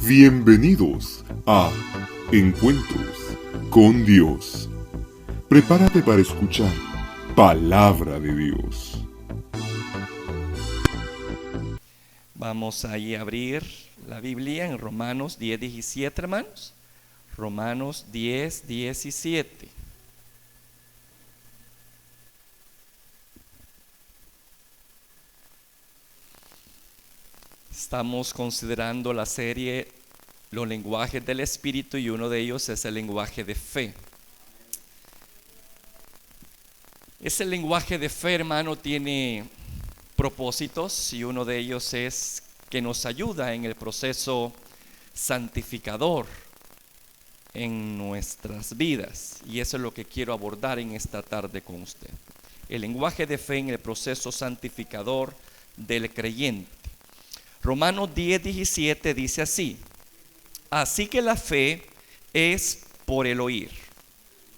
Bienvenidos a Encuentros con Dios. Prepárate para escuchar Palabra de Dios. Vamos a abrir la Biblia en Romanos 10:17, hermanos. Romanos 10:17. Estamos considerando la serie Los lenguajes del Espíritu y uno de ellos es el lenguaje de fe. Ese lenguaje de fe, hermano, tiene propósitos y uno de ellos es que nos ayuda en el proceso santificador en nuestras vidas, y eso es lo que quiero abordar en esta tarde con usted. El lenguaje de fe en el proceso santificador del creyente. Romanos 10:17 dice así: así que la fe es por el oír,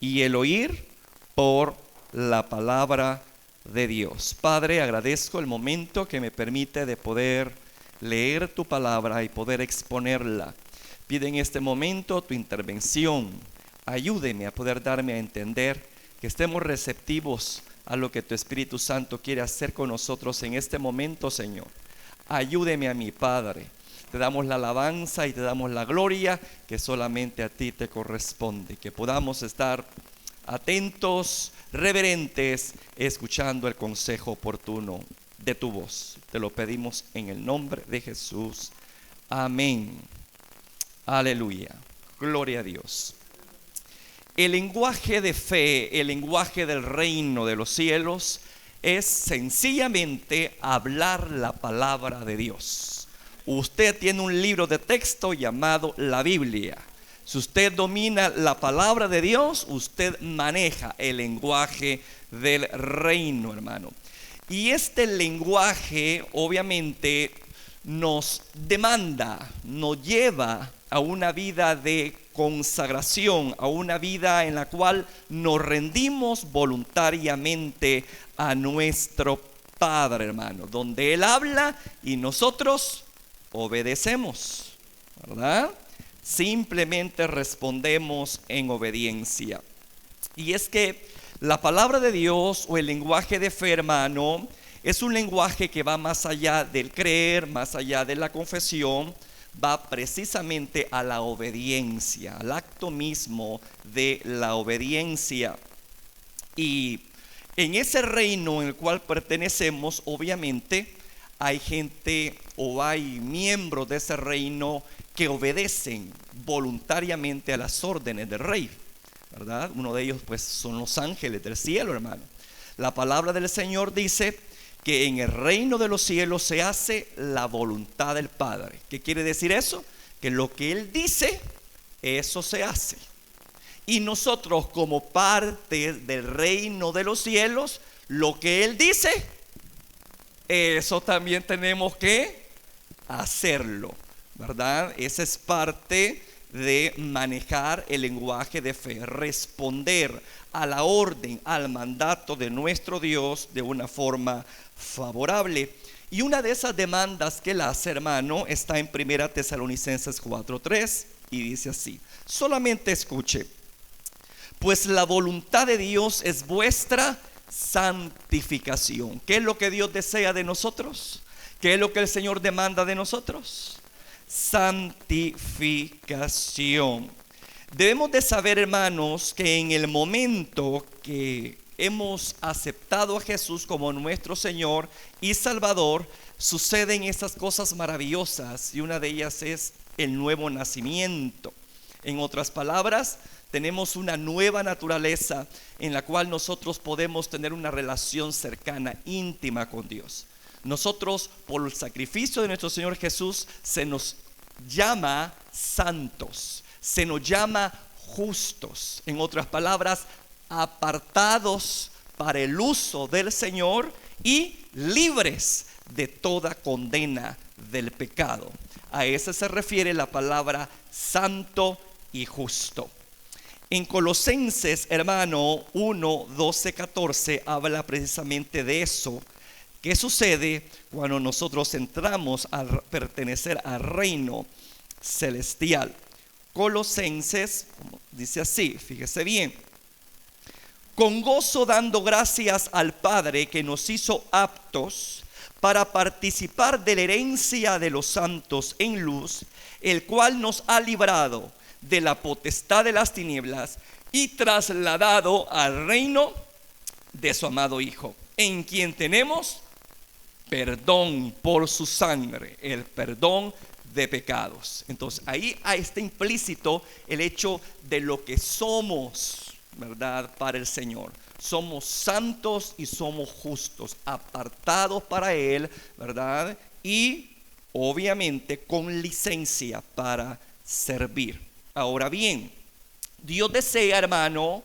y el oír por la palabra de Dios. Padre, agradezco el momento que me permite de poder leer tu palabra y poder exponerla. Pide en este momento tu intervención. Ayúdeme a poder darme a entender, que estemos receptivos a lo que tu Espíritu Santo quiere hacer con nosotros en este momento, Señor. Ayúdeme a mi Padre. Te damos la alabanza y te damos la gloria que solamente a ti te corresponde. Que podamos estar atentos, reverentes, escuchando el consejo oportuno de tu voz. Te lo pedimos en el nombre de Jesús. Amén. Aleluya. Gloria a Dios. El lenguaje de fe, el lenguaje del reino de los cielos, es sencillamente hablar la palabra de Dios. Usted tiene un libro de texto llamado la Biblia. Si usted domina la palabra de Dios, usted maneja el lenguaje del reino, hermano. Y este lenguaje obviamente nos demanda, nos lleva a una vida de consagración, a una vida en la cual nos rendimos voluntariamente a nuestro Padre, hermano, donde Él habla y nosotros obedecemos, ¿verdad? Simplemente respondemos en obediencia. Y es que la palabra de Dios o el lenguaje de fe, hermano, es un lenguaje que va más allá del creer, más allá de la confesión, va precisamente a la obediencia, al acto mismo de la obediencia. Y en ese reino en el cual pertenecemos, obviamente, hay gente o hay miembros de ese reino que obedecen voluntariamente a las órdenes del rey, ¿verdad? Uno de ellos pues son los ángeles del cielo, hermano. La palabra del Señor dice que en el reino de los cielos se hace la voluntad del Padre. ¿Qué quiere decir eso? Que lo que Él dice, eso se hace. Y nosotros, como parte del reino de los cielos, lo que Él dice, eso también tenemos que hacerlo, ¿verdad? Esa es parte de manejar el lenguaje de fe, responder a la orden, al mandato de nuestro Dios de una forma favorable. Y una de esas demandas que él hace, hermano, está en 1 Tesalonicenses 4:3 y dice así: solamente escuche, pues la voluntad de Dios es vuestra santificación. ¿Qué es lo que Dios desea de nosotros? ¿Qué es lo que el Señor demanda de nosotros? Santificación. Debemos de saber, hermanos, que en el momento que hemos aceptado a Jesús como nuestro Señor y Salvador, suceden estas cosas maravillosas, y una de ellas es el nuevo nacimiento. En otras palabras, tenemos una nueva naturaleza en la cual nosotros podemos tener una relación cercana, íntima con Dios. Nosotros, por el sacrificio de nuestro Señor Jesús, se nos llama santos, se nos llama justos. En otras palabras, apartados para el uso del Señor y libres de toda condena del pecado. A eso se refiere la palabra santo y justo. En Colosenses, hermano, 1:12-14 habla precisamente de eso. ¿Qué sucede cuando nosotros entramos a pertenecer al reino? celestial. Colosenses dice así, fíjese bien: con gozo dando gracias al Padre que nos hizo aptos para participar de la herencia de los santos en luz, el cual nos ha librado de la potestad de las tinieblas y trasladado al reino de su amado Hijo, en quien tenemos perdón por su sangre, el perdón de pecados. Entonces ahí está implícito el hecho de lo que somos, ¿verdad? Para el Señor. Somos santos y somos justos, apartados para Él, ¿verdad? Y obviamente con licencia para servir. Ahora bien, Dios desea, hermano,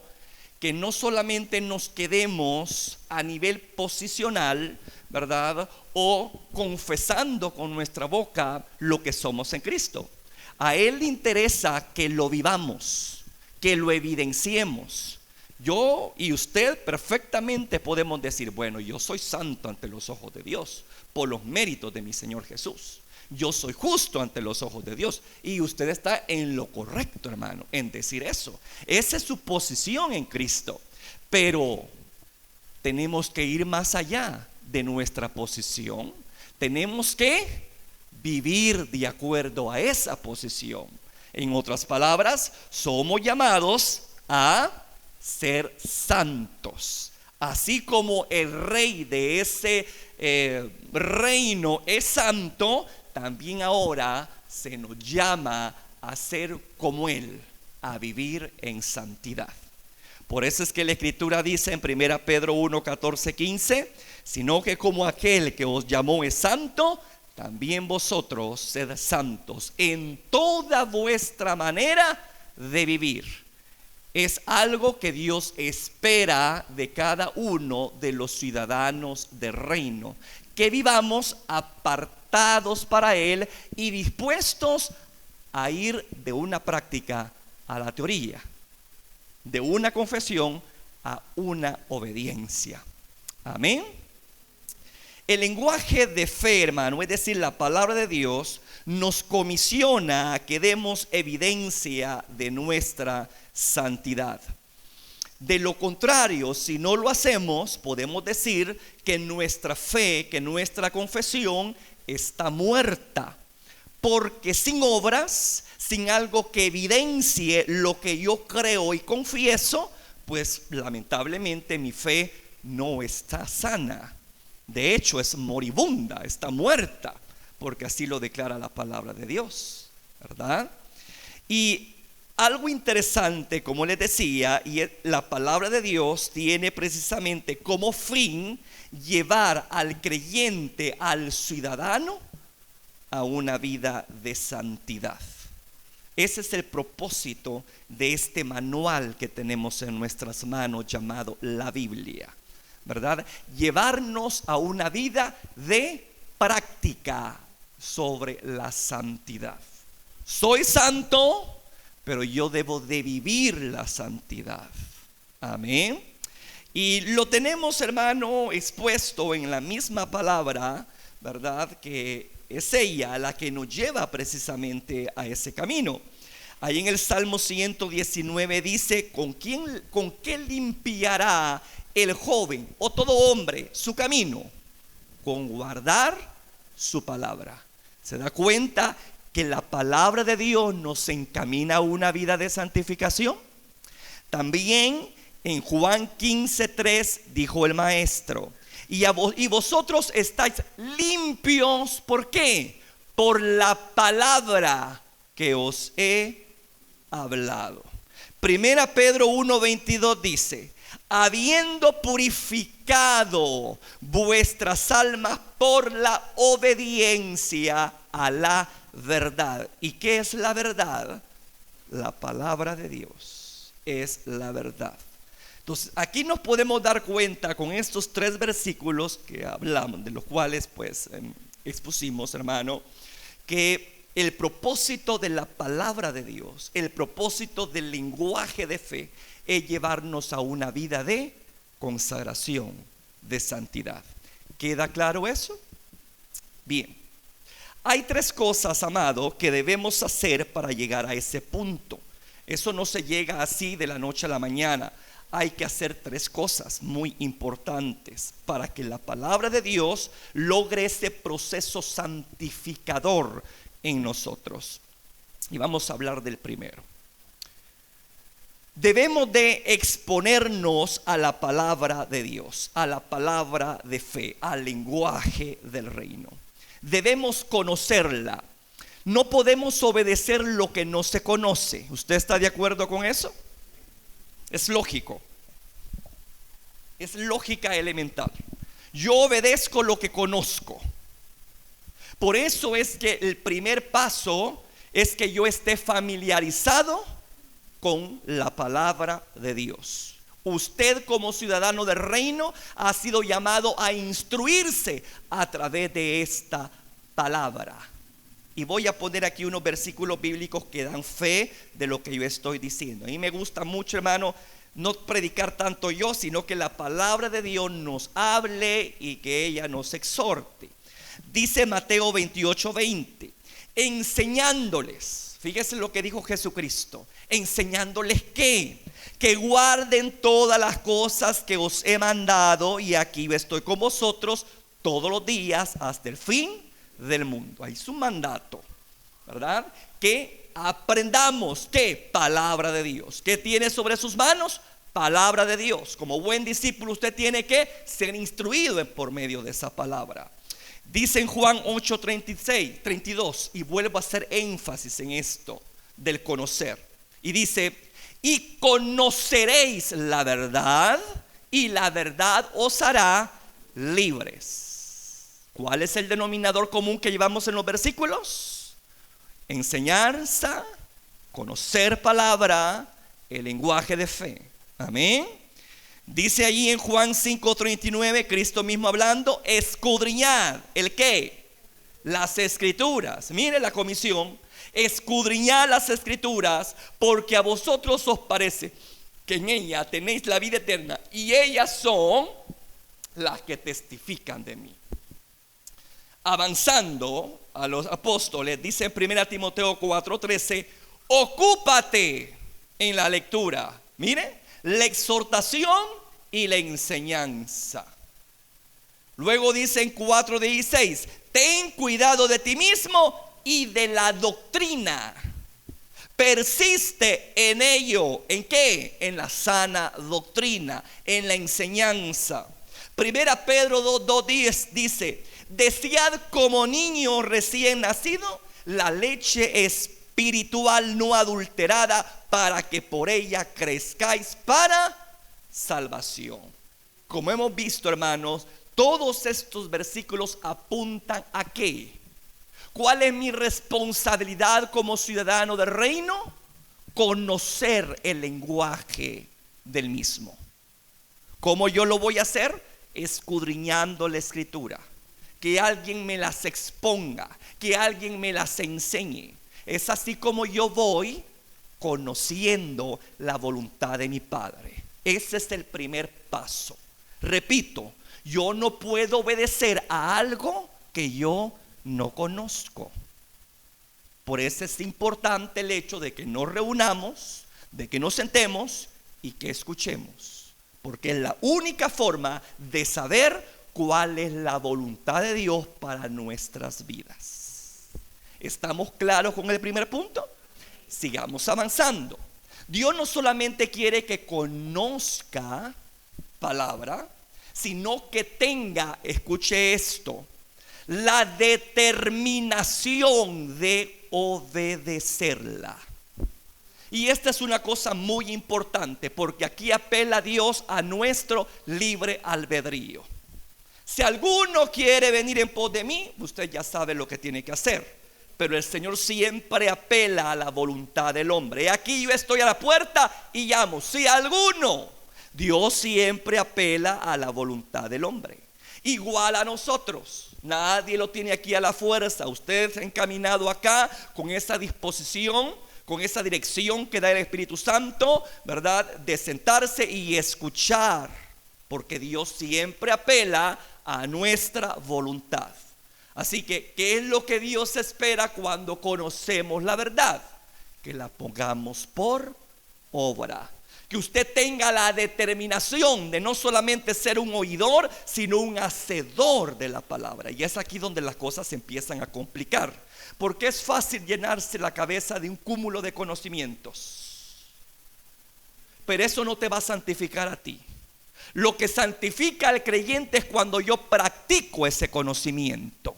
que no solamente nos quedemos a nivel posicional, ¿verdad? O confesando con nuestra boca lo que somos en Cristo. A Él le interesa que lo vivamos, que lo evidenciemos. Yo y usted perfectamente podemos decir, bueno, yo soy santo ante los ojos de Dios por los méritos de mi Señor Jesús. Yo soy justo ante los ojos de Dios. Y usted está en lo correcto, hermano, en decir eso. Esa es su posición en Cristo. Pero tenemos que ir más allá de nuestra posición. Tenemos que vivir de acuerdo a esa posición. En otras palabras, somos llamados a ser santos. Así como el rey de ese reino es santo, también ahora se nos llama a ser como Él, a vivir en santidad. Por eso es que la Escritura dice en 1 Pedro 1, 14, 15, sino que como aquel que os llamó es santo, también vosotros sed santos en toda vuestra manera de vivir. Es algo que Dios espera de cada uno de los ciudadanos del reino, que vivamos apartados para Él y dispuestos a ir de una práctica a la teoría, de una confesión a una obediencia. Amén. El lenguaje de fe, hermano, es decir, la palabra de Dios, nos comisiona a que demos evidencia de nuestra santidad. De lo contrario, si no lo hacemos, podemos decir que nuestra fe, que nuestra confesión está muerta. Porque sin obras, sin algo que evidencie lo que yo creo y confieso, pues lamentablemente mi fe no está sana. De hecho, es moribunda, está muerta, porque así lo declara la palabra de Dios, ¿verdad? Y algo interesante, como les decía, y la palabra de Dios tiene precisamente como fin llevar al creyente, al ciudadano, a una vida de santidad. Ese es el propósito de este manual que tenemos en nuestras manos llamado la Biblia, ¿verdad? Llevarnos a una vida de práctica sobre la santidad. Soy santo, pero yo debo de vivir la santidad. Amén. Y lo tenemos, hermano, expuesto en la misma palabra, ¿verdad? Que es ella la que nos lleva precisamente a ese camino. Ahí en el Salmo 119 dice, ¿con qué limpiará el joven o todo hombre su camino? Con guardar su palabra. ¿Se da cuenta que la palabra de Dios nos encamina a una vida de santificación? También en Juan 15:3 dijo el maestro, y vosotros estáis limpios, ¿por qué? Por la palabra que os he hablado. Primera Pedro 1:22 dice, habiendo purificado vuestras almas por la obediencia a la verdad. ¿Y qué es la verdad? La palabra de Dios es la verdad. Entonces aquí nos podemos dar cuenta con estos 3 versículos que hablamos, de los cuales pues expusimos, hermano, que el propósito de la palabra de Dios, el propósito del lenguaje de fe, es llevarnos a una vida de consagración, de santidad. ¿Queda claro eso? Bien. Hay tres cosas, amado, que debemos hacer para llegar a ese punto. Eso no se llega así de la noche a la mañana. Hay que hacer tres cosas muy importantes para que la palabra de Dios logre ese proceso santificador en nosotros. Y vamos a hablar del primero. Debemos de exponernos a la palabra de Dios, a la palabra de fe, al lenguaje del reino. Debemos conocerla. No podemos obedecer lo que no se conoce. ¿Usted está de acuerdo con eso? Es lógico. Es lógica elemental. Yo obedezco lo que conozco. Por eso es que el primer paso es que yo esté familiarizado con la palabra de Dios. Usted, como ciudadano del reino, ha sido llamado a instruirse a través de esta palabra. Y voy a poner aquí unos versículos bíblicos que dan fe de lo que yo estoy diciendo. A mí me gusta mucho, hermano, no predicar tanto yo, sino que la palabra de Dios nos hable y que ella nos exhorte. Dice Mateo 28:20, enseñándoles, fíjese lo que dijo Jesucristo, enseñándoles que guarden todas las cosas que os he mandado, y aquí estoy con vosotros todos los días hasta el fin del mundo. Ahí es un mandato, ¿verdad? Que aprendamos que palabra de Dios. ¿Qué tiene sobre sus manos? Palabra de Dios. Como buen discípulo usted tiene que ser instruido por medio de esa palabra. Dice en Juan 8:32, y vuelvo a hacer énfasis en esto del conocer. Y dice, y conoceréis la verdad, y la verdad os hará libres. ¿Cuál es el denominador común que llevamos en los versículos? Enseñanza, conocer palabra, el lenguaje de fe. Amén. Dice allí en Juan 5:39, Cristo mismo hablando, escudriñad, ¿el qué? Las escrituras. Mire la comisión, escudriñad las escrituras, porque a vosotros os parece que en ella tenéis la vida eterna, y ellas son las que testifican de mí. Avanzando a los apóstoles, dice en 1 Timoteo 4:13, ocúpate en la lectura. Mire, la exhortación y la enseñanza. Luego dice en 4:16, ten cuidado de ti mismo y de la doctrina. Persiste en ello. ¿En qué? En la sana doctrina, en la enseñanza. 1 Pedro 2:10 dice, desead como niño recién nacido la leche espiritual no adulterada, para que por ella crezcáis para salvación. Como hemos visto, hermanos, todos estos versículos apuntan a ¿qué? ¿Cuál es mi responsabilidad como ciudadano del reino? Conocer el lenguaje del mismo. ¿Cómo yo lo voy a hacer? Escudriñando la escritura. Que alguien me las exponga, que alguien me las enseñe. Es así como yo voy conociendo la voluntad de mi Padre. Ese es el primer paso. Repito, yo no puedo obedecer a algo que yo no conozco. Por eso es importante el hecho de que nos reunamos, de que nos sentemos y que escuchemos, porque es la única forma de saber cuál es la voluntad de Dios para nuestras vidas. ¿Estamos claros con el primer punto? Sigamos avanzando. Dios no solamente quiere que conozca palabra, sino que tenga, escuche esto, la determinación de obedecerla. Y esta es una cosa muy importante, porque aquí apela Dios a nuestro libre albedrío. Si alguno quiere venir en pos de mí, usted ya sabe lo que tiene que hacer. Pero el Señor siempre apela a la voluntad del hombre. Y aquí yo estoy a la puerta y llamo. Si alguno, Dios siempre apela a la voluntad del hombre. Igual a nosotros. Nadie lo tiene aquí a la fuerza. Usted se ha encaminado acá con esa disposición, con esa dirección que da el Espíritu Santo, ¿verdad? De sentarse y escuchar. Porque Dios siempre apela a nuestra voluntad. Así que, ¿qué es lo que Dios espera cuando conocemos la verdad? Que la pongamos por obra. Que usted tenga la determinación de no solamente ser un oidor, sino un hacedor de la palabra. Y es aquí donde las cosas se empiezan a complicar. Porque es fácil llenarse la cabeza de un cúmulo de conocimientos. Pero eso no te va a santificar a ti. Lo que santifica al creyente es cuando yo practico ese conocimiento.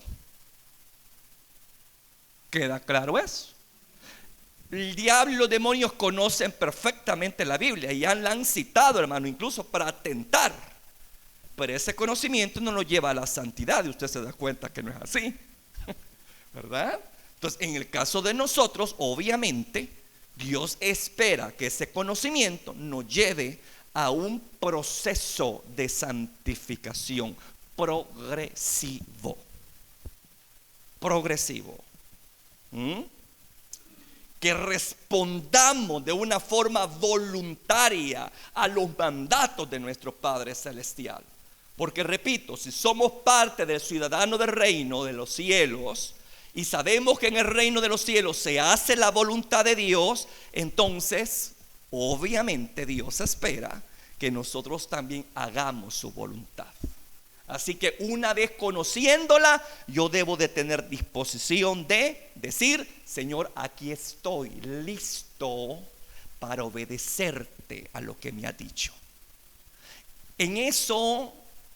¿Queda claro eso? El diablo y los demonios conocen perfectamente la Biblia y ya la han citado, hermano, incluso para tentar. Pero ese conocimiento no lo lleva a la santidad y usted se da cuenta que no es así, ¿verdad? Entonces, en el caso de nosotros, obviamente, Dios espera que ese conocimiento nos lleve a un proceso de santificación progresivo. Que respondamos de una forma voluntaria a los mandatos de nuestro Padre Celestial. Porque repito, si somos parte del ciudadano del reino de los cielos y sabemos que en el reino de los cielos se hace la voluntad de Dios, entonces obviamente Dios espera que nosotros también hagamos su voluntad. Así que una vez conociéndola, yo debo de tener disposición de decir: Señor, aquí estoy listo para obedecerte a lo que me has dicho. En eso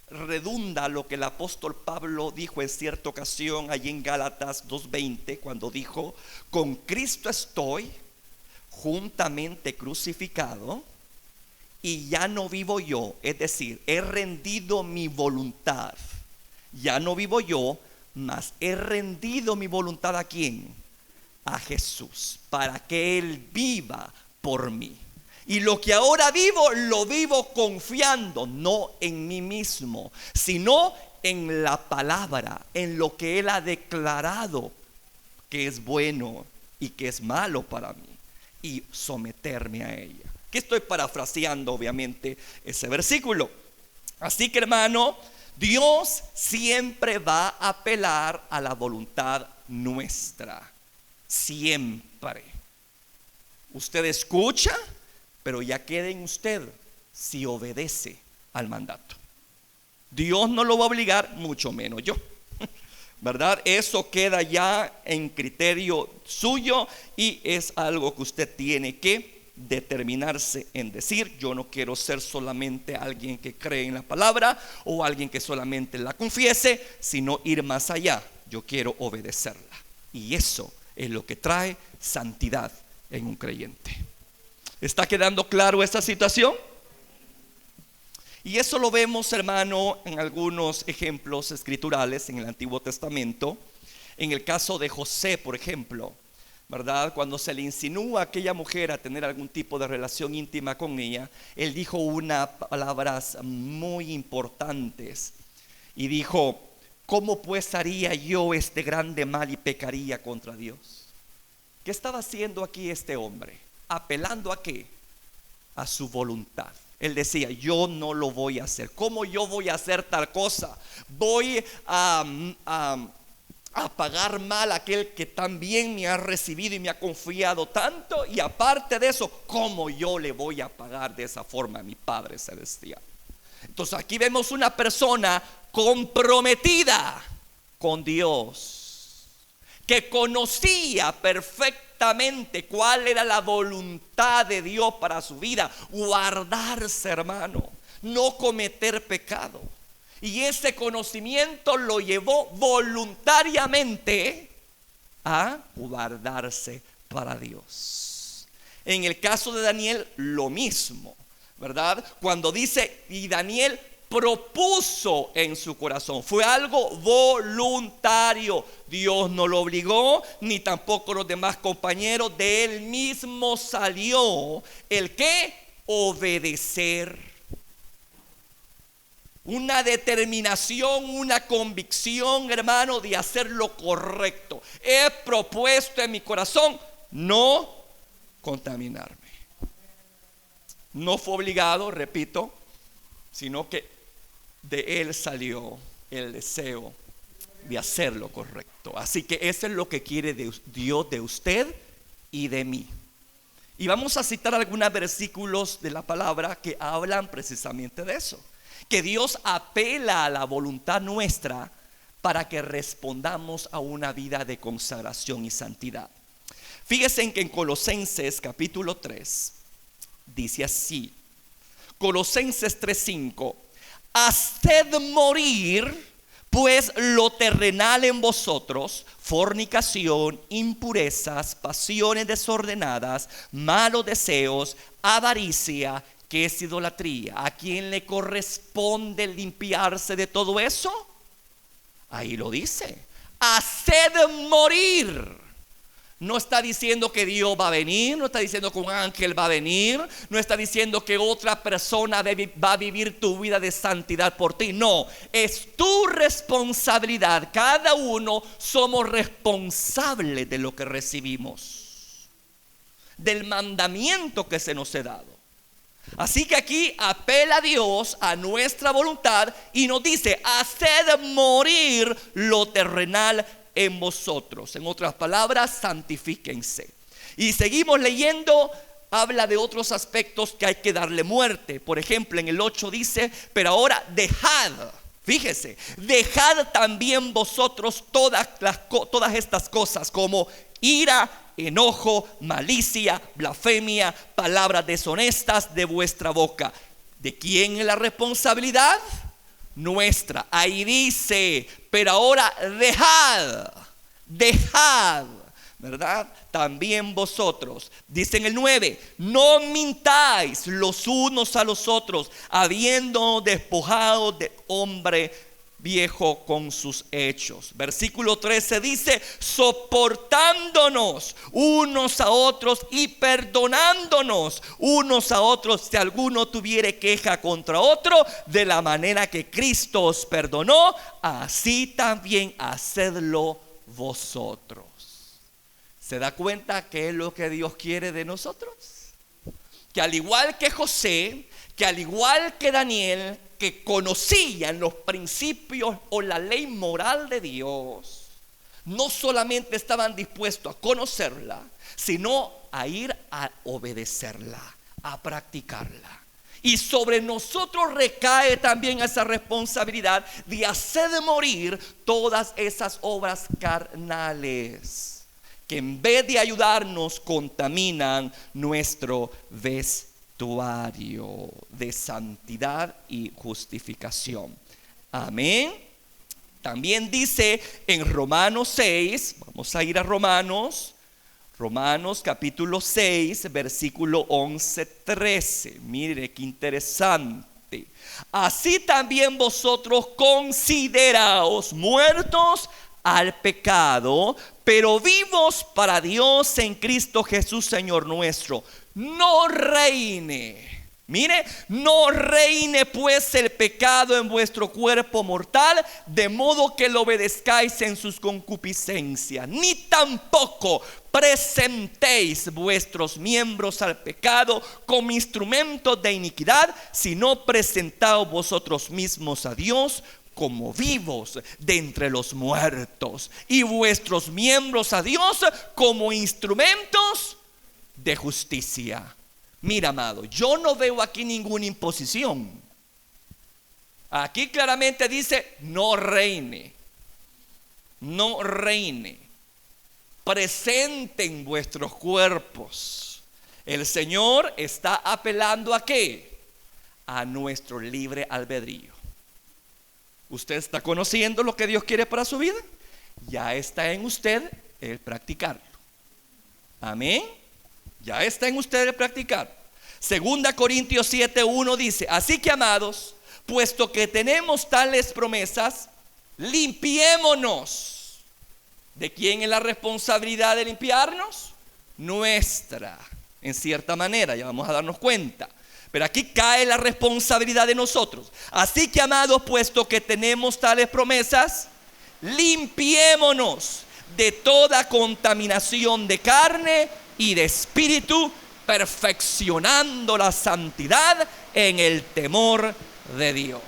redunda lo que el apóstol Pablo dijo en cierta ocasión allí en Gálatas 2:20, cuando dijo: con Cristo estoy juntamente crucificado, y ya no vivo yo, es decir, he rendido mi voluntad. Ya no vivo yo, mas he rendido mi voluntad ¿a quién? A Jesús, para que Él viva por mí. Y lo que ahora vivo, lo vivo confiando, no en mí mismo, sino en la palabra, en lo que Él ha declarado que es bueno y que es malo para mí, y someterme a ella. Que estoy parafraseando obviamente ese versículo. Así que, hermano, Dios siempre va a apelar a la voluntad nuestra. Siempre. Usted escucha, pero ya queda en usted si obedece al mandato. Dios no lo va a obligar, mucho menos yo, ¿verdad? Eso queda ya en criterio suyo y es algo que usted tiene que determinarse en decir: yo no quiero ser solamente alguien que cree en la palabra o alguien que solamente la confiese, sino ir más allá. Yo quiero obedecerla, y eso es lo que trae santidad en un creyente. ¿Está quedando claro esta situación? Y eso lo vemos, hermano, en algunos ejemplos escriturales en el Antiguo Testamento. En el caso de José, por ejemplo, ¿verdad? Cuando se le insinúa a aquella mujer a tener algún tipo de relación íntima con ella, él dijo unas palabras muy importantes y dijo: ¿cómo pues haría yo este grande mal y pecaría contra Dios? ¿Qué estaba haciendo aquí este hombre? ¿Apelando a qué? A su voluntad. Él decía: yo no lo voy a hacer. ¿Cómo yo voy a hacer tal cosa? Voy a pagar mal a aquel que también me ha recibido y me ha confiado tanto, y aparte de eso, ¿cómo yo le voy a pagar de esa forma a mi Padre Celestial? Entonces aquí vemos una persona comprometida con Dios, que conocía perfectamente cuál era la voluntad de Dios para su vida: guardarse, hermano, no cometer pecado. Y ese conocimiento lo llevó voluntariamente a guardarse para Dios. En el caso de Daniel, lo mismo, ¿verdad? Cuando dice: y Daniel propuso en su corazón, fue algo voluntario. Dios no lo obligó, ni tampoco los demás compañeros. De él mismo salió el que obedecer. Una determinación, una convicción, hermano, de hacer lo correcto. He propuesto en mi corazón no contaminarme. No fue obligado, repito, sino que de él salió el deseo de hacer lo correcto. Así que eso es lo que quiere Dios de usted y de mí. Y vamos a citar algunos versículos de la palabra que hablan precisamente de eso. Que Dios apela a la voluntad nuestra para que respondamos a una vida de consagración y santidad. Fíjense que en Colosenses capítulo 3 dice así. Colosenses 3:5: haced morir pues lo terrenal en vosotros, fornicación, impurezas, pasiones desordenadas, malos deseos, avaricia, que es idolatría. ¿A quién le corresponde limpiarse de todo eso? Ahí lo dice: haced morir. No está diciendo que Dios va a venir, no está diciendo que un ángel va a venir, no está diciendo que otra persona va a vivir tu vida de santidad por ti. No, es tu responsabilidad. Cada uno somos responsables de lo que recibimos, del mandamiento que se nos ha dado. Así que aquí apela a Dios, a nuestra voluntad, y nos dice: haced morir lo terrenal en vosotros. En otras palabras, santifíquense. Y seguimos leyendo, habla de otros aspectos que hay que darle muerte. Por ejemplo, en el 8 dice: pero ahora dejad, fíjese, dejad también vosotros todas estas cosas, como ira, enojo, malicia, blasfemia, palabras deshonestas de vuestra boca. ¿De quién es la responsabilidad? Nuestra. Ahí dice: pero ahora dejad, ¿verdad? También vosotros. Dice en el 9: no mintáis los unos a los otros, habiendo despojado de hombre viejo con sus hechos. Versículo 13 dice: soportándonos unos a otros y perdonándonos unos a otros si alguno tuviere queja contra otro, de la manera que Cristo os perdonó, así también hacedlo vosotros. ¿Se da cuenta qué es lo que Dios quiere de nosotros? Que al igual que José, que al igual que Daniel, que conocían los principios o la ley moral de Dios, no solamente estaban dispuestos a conocerla, sino a ir a obedecerla, a practicarla. Y sobre nosotros recae también esa responsabilidad de hacer morir todas esas obras carnales que en vez de ayudarnos contaminan nuestro vestuario de santidad y justificación. Amén. También dice en Romanos 6, vamos a ir a Romanos capítulo 6, versículo 11-13. Mire qué interesante. Así también vosotros consideraos muertos al pecado, pero vivos para Dios en Cristo Jesús Señor nuestro. No reine, mire, no reine pues el pecado en vuestro cuerpo mortal, de modo que lo obedezcáis en sus concupiscencias, ni tampoco presentéis vuestros miembros al pecado como instrumentos de iniquidad, sino presentaos vosotros mismos a Dios como vivos de entre los muertos, y vuestros miembros a Dios como instrumentos de justicia. Mira, amado, yo no veo aquí ninguna imposición. Aquí claramente dice: no reine, no reine. Presenten vuestros cuerpos. El Señor está apelando ¿a qué? A nuestro libre albedrío. ¿Usted está conociendo lo que Dios quiere para su vida? Ya está en usted el practicarlo. Amén. Ya está en usted el practicar. 2 Corintios 7:1 dice: así que, amados, puesto que tenemos tales promesas, limpiémonos. ¿De quién es la responsabilidad de limpiarnos? Nuestra, en cierta manera, ya vamos a darnos cuenta. Pero aquí cae la responsabilidad de nosotros. Así que, amados, puesto que tenemos tales promesas, limpiémonos de toda contaminación de carne y de espíritu, perfeccionando la santidad en el temor de Dios.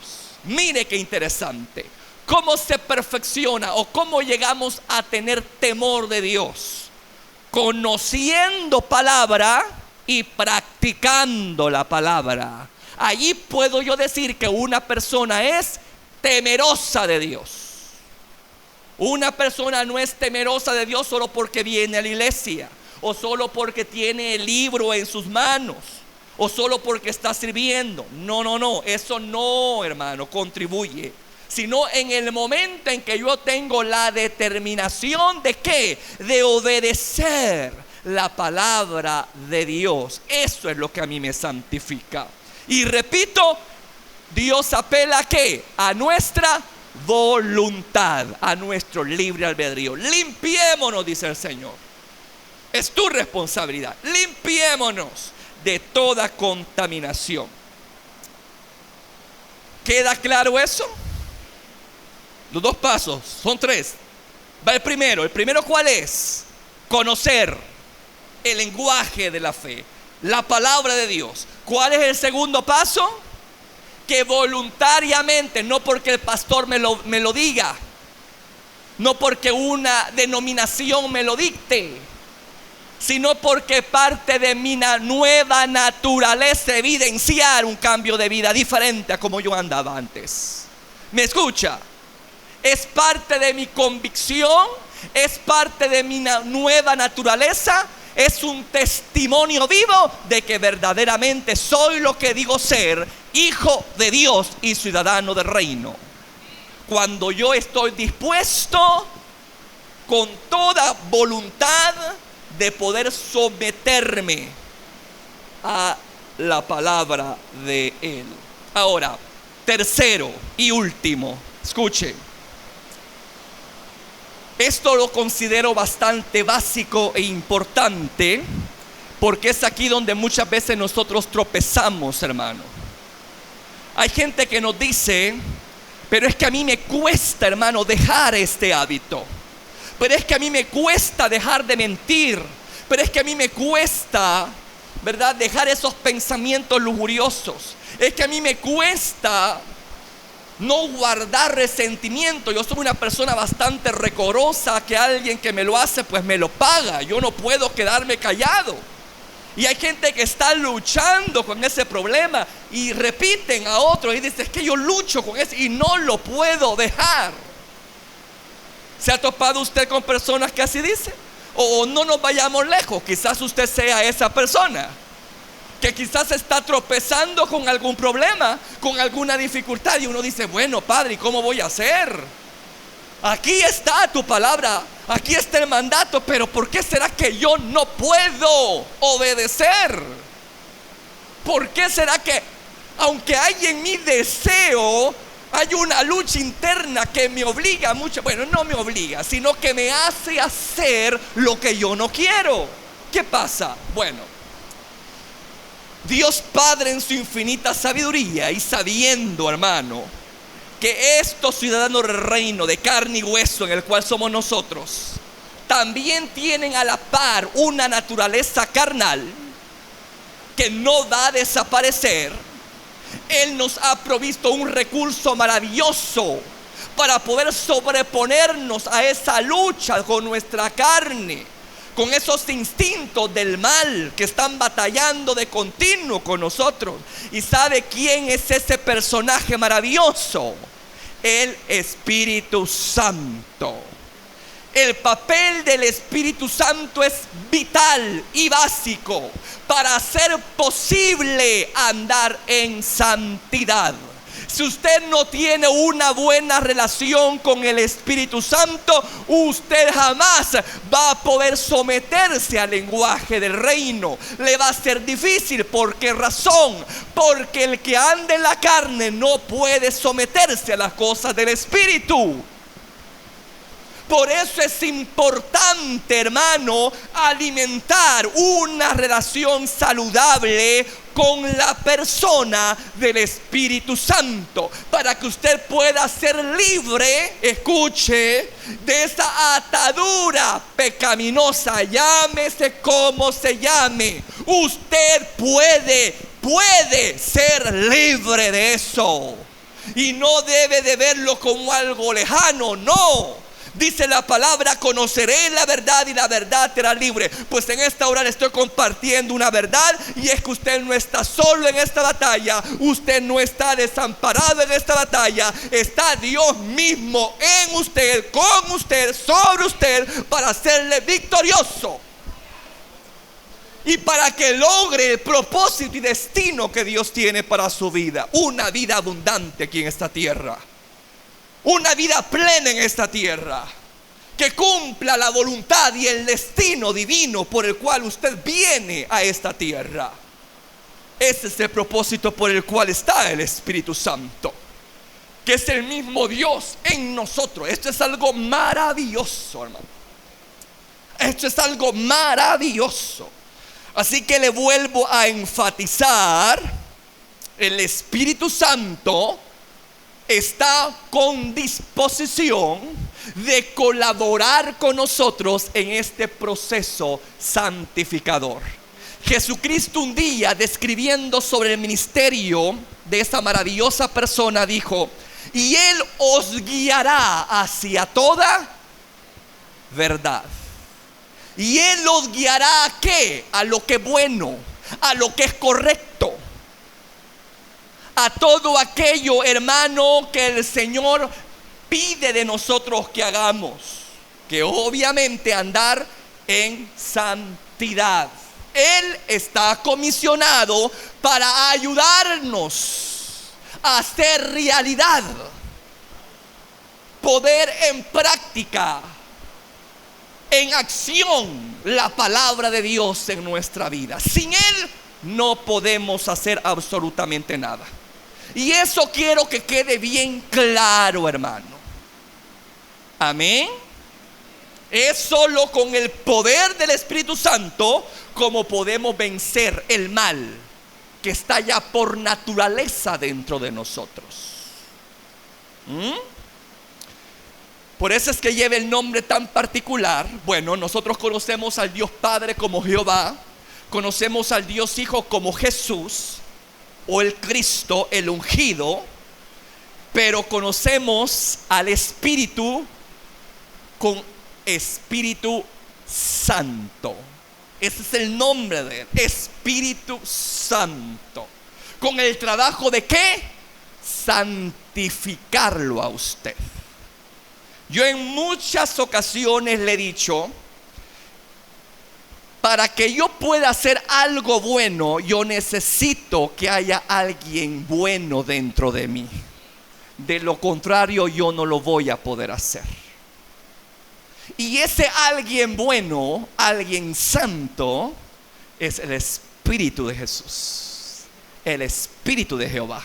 Mire qué interesante. ¿Cómo se perfecciona o cómo llegamos a tener temor de Dios? Conociendo palabra y practicando la palabra. Allí puedo yo decir que una persona es temerosa de Dios. Una persona no es temerosa de Dios solo porque viene a la iglesia, o solo porque tiene el libro en sus manos, o solo porque está sirviendo. No, eso no, hermano, contribuye. Sino en el momento en que yo tengo la determinación de ¿qué? De obedecer la palabra de Dios. Eso es lo que a mí me santifica. Y repito, Dios apela ¿a qué? A nuestra voluntad, a nuestro libre albedrío. Limpiémonos, dice el Señor. Es tu responsabilidad. Limpiémonos de toda contaminación. ¿Queda claro eso? Los dos pasos, son tres. Va el primero. ¿El primero cuál es? Conocer el lenguaje de la fe, la palabra de Dios. ¿Cuál es el segundo paso? Que voluntariamente, no porque el pastor me lo diga, no porque una denominación me lo dicte, sino porque parte de mi nueva naturaleza evidenciar un cambio de vida diferente a como yo andaba antes. ¿Me escucha? Es parte de mi convicción, es parte de mi nueva naturaleza. Es un testimonio vivo de que verdaderamente soy lo que digo ser, hijo de Dios y ciudadano del reino. Cuando yo estoy dispuesto con toda voluntad de poder someterme a la palabra de Él. Ahora, tercero y último, escuche. Esto lo considero bastante básico e importante, porque es aquí donde muchas veces nosotros tropezamos, hermano. Hay gente que nos dice, pero es que a mí me cuesta, hermano, dejar este hábito. Pero es que a mí me cuesta dejar de mentir. Pero es que a mí me cuesta, ¿verdad?, dejar esos pensamientos lujuriosos. Es que a mí me cuesta no guardar resentimiento. Yo soy una persona bastante recorosa, que alguien que me lo hace pues me lo paga. Yo no puedo quedarme callado. Y hay gente que está luchando con ese problema y repiten a otros y dicen, es que yo lucho con eso y no lo puedo dejar. ¿Se ha topado usted con personas que así dicen? O no nos vayamos lejos, quizás usted sea esa persona que quizás está tropezando con algún problema, con alguna dificultad, y uno dice, bueno, Padre, ¿cómo voy a hacer? Aquí está tu palabra, aquí está el mandato, pero ¿por qué será que yo no puedo obedecer? ¿Por qué será que, aunque hay en mi deseo, hay una lucha interna que me obliga mucho? Bueno, no me obliga, sino que me hace hacer lo que yo no quiero. ¿Qué pasa? Bueno, Dios Padre en su infinita sabiduría y sabiendo, hermano, que estos ciudadanos del reino de carne y hueso en el cual somos nosotros, también tienen a la par una naturaleza carnal que no va a desaparecer. Él nos ha provisto un recurso maravilloso para poder sobreponernos a esa lucha con nuestra carne, con esos instintos del mal que están batallando de continuo con nosotros. ¿Y sabe quién es ese personaje maravilloso? El Espíritu Santo. El papel del Espíritu Santo es vital y básico para hacer posible andar en santidad. Si usted no tiene una buena relación con el Espíritu Santo, usted jamás va a poder someterse al lenguaje del reino. Le va a ser difícil. ¿Por qué razón? Porque el que anda en la carne no puede someterse a las cosas del Espíritu. Por eso es importante, hermano, alimentar una relación saludable con la persona del Espíritu Santo, para que usted pueda ser libre, escuche, de esa atadura pecaminosa, llámese como se llame. Usted puede ser libre de eso. Y no debe de verlo como algo lejano, no. Dice la palabra: conoceré la verdad y la verdad te hará libre. Pues en esta hora le estoy compartiendo una verdad, y es que usted no está solo en esta batalla. Usted no está desamparado en esta batalla. Está Dios mismo en usted, con usted, sobre usted, para hacerle victorioso y para que logre el propósito y destino que Dios tiene para su vida. Una vida abundante aquí en esta tierra, una vida plena en esta tierra, que cumpla la voluntad y el destino divino por el cual usted viene a esta tierra. Ese es el propósito por el cual está el Espíritu Santo, que es el mismo Dios en nosotros. Esto es algo maravilloso, hermano. Esto es algo maravilloso. Así que le vuelvo a enfatizar: el Espíritu Santo está con disposición de colaborar con nosotros en este proceso santificador. Jesucristo un día, describiendo sobre el ministerio de esa maravillosa persona, dijo: y Él os guiará hacia toda verdad. Y Él os guiará ¿a qué? A lo que es bueno, a lo que es correcto, a todo aquello, hermano, que el Señor pide de nosotros que hagamos, que obviamente andar en santidad. Él está comisionado para ayudarnos a hacer realidad, poder en práctica, en acción, la palabra de Dios en nuestra vida. Sin Él no podemos hacer absolutamente nada. Y eso quiero que quede bien claro, hermano. Amén. Es solo con el poder del Espíritu Santo como podemos vencer el mal que está ya por naturaleza dentro de nosotros. Por eso es que lleva el nombre tan particular. Bueno, nosotros conocemos al Dios Padre como Jehová, conocemos al Dios Hijo como Jesús, o el Cristo, el ungido, pero conocemos al Espíritu con Espíritu Santo. Ese es el nombre de Él, Espíritu Santo. ¿Con el trabajo de qué? Santificarlo a usted. Yo en muchas ocasiones le he dicho: para que yo pueda hacer algo bueno, yo necesito que haya alguien bueno dentro de mí. De lo contrario, yo no lo voy a poder hacer. Y ese alguien bueno, alguien santo, es el Espíritu de Jesús, el Espíritu de Jehová,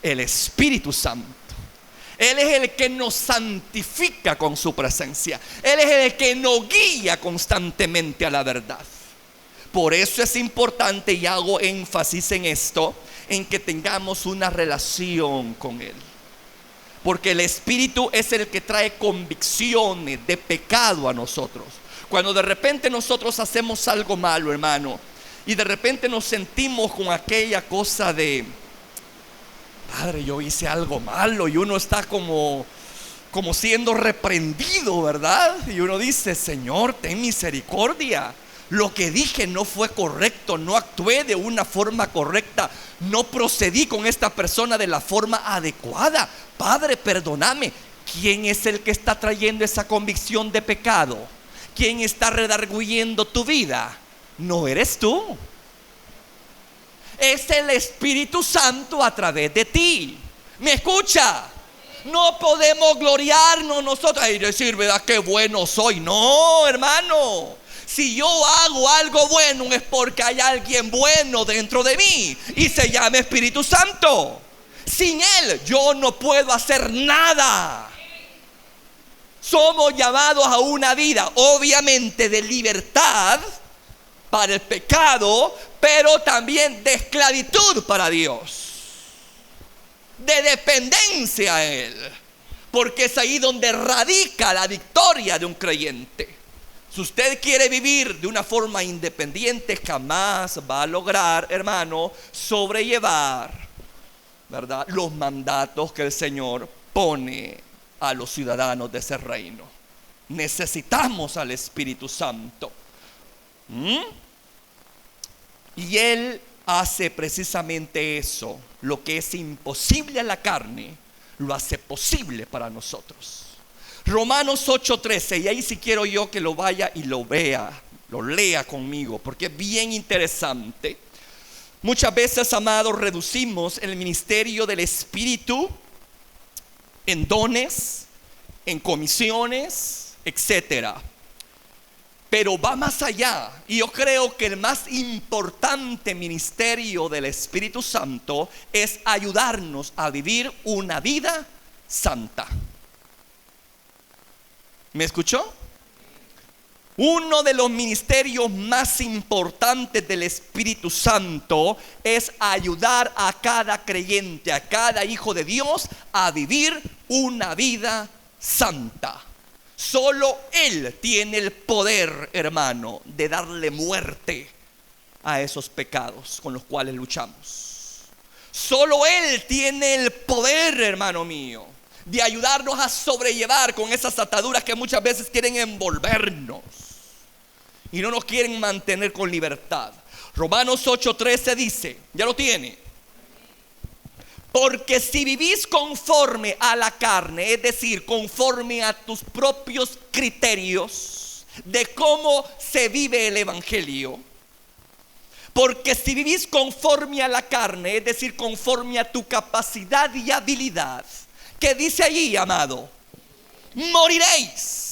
el Espíritu Santo. Él es el que nos santifica con su presencia. Él es el que nos guía constantemente a la verdad. Por eso es importante, y hago énfasis en esto, en que tengamos una relación con Él. Porque el Espíritu es el que trae convicciones de pecado a nosotros. Cuando de repente nosotros hacemos algo malo, hermano, y de repente nos sentimos con aquella cosa de: Padre, yo hice algo malo, y uno está como siendo reprendido, ¿verdad? Y uno dice: Señor, ten misericordia. Lo que dije no fue correcto, no actué de una forma correcta, no procedí con esta persona de la forma adecuada. Padre, perdóname. ¿Quién es el que está trayendo esa convicción de pecado? ¿Quién está redarguyendo tu vida? No eres tú. Es el Espíritu Santo a través de ti. ¿Me escucha? No podemos gloriarnos nosotros y decir: ¿verdad qué bueno soy? No, hermano. Si yo hago algo bueno, es porque hay alguien bueno dentro de mí, y se llama Espíritu Santo. Sin Él yo no puedo hacer nada. Somos llamados a una vida, obviamente, de libertad para el pecado, pero también de esclavitud para Dios, de dependencia a Él, porque es ahí donde radica la victoria de un creyente. Si usted quiere vivir de una forma independiente, jamás va a lograr, hermano, sobrellevar ¿verdad?, los mandatos que el Señor pone a los ciudadanos de ese reino. Necesitamos al Espíritu Santo. Y Él hace precisamente eso. Lo que es imposible a la carne, lo hace posible para nosotros. Romanos 8:13, y ahí sí quiero yo que lo vaya y lo vea, lo lea conmigo, porque es bien interesante. Muchas veces, amados, reducimos el ministerio del Espíritu en dones, en comisiones, etcétera. Pero va más allá. Y yo creo que el más importante ministerio del Espíritu Santo es ayudarnos a vivir una vida santa. ¿Me escuchó? Uno de los ministerios más importantes del Espíritu Santo es ayudar a cada creyente, a cada hijo de Dios a vivir una vida santa. Solo Él tiene el poder, hermano, de darle muerte a esos pecados con los cuales luchamos. Solo Él tiene el poder, hermano mío, de ayudarnos a sobrellevar con esas ataduras que muchas veces quieren envolvernos y no nos quieren mantener con libertad. Romanos 8:13 dice, ¿ya lo tiene? Porque si vivís conforme a la carne, es decir, conforme a tus propios criterios de cómo se vive el evangelio, porque si vivís conforme a la carne, es decir, conforme a tu capacidad y habilidad, ¿qué dice allí, amado? Moriréis.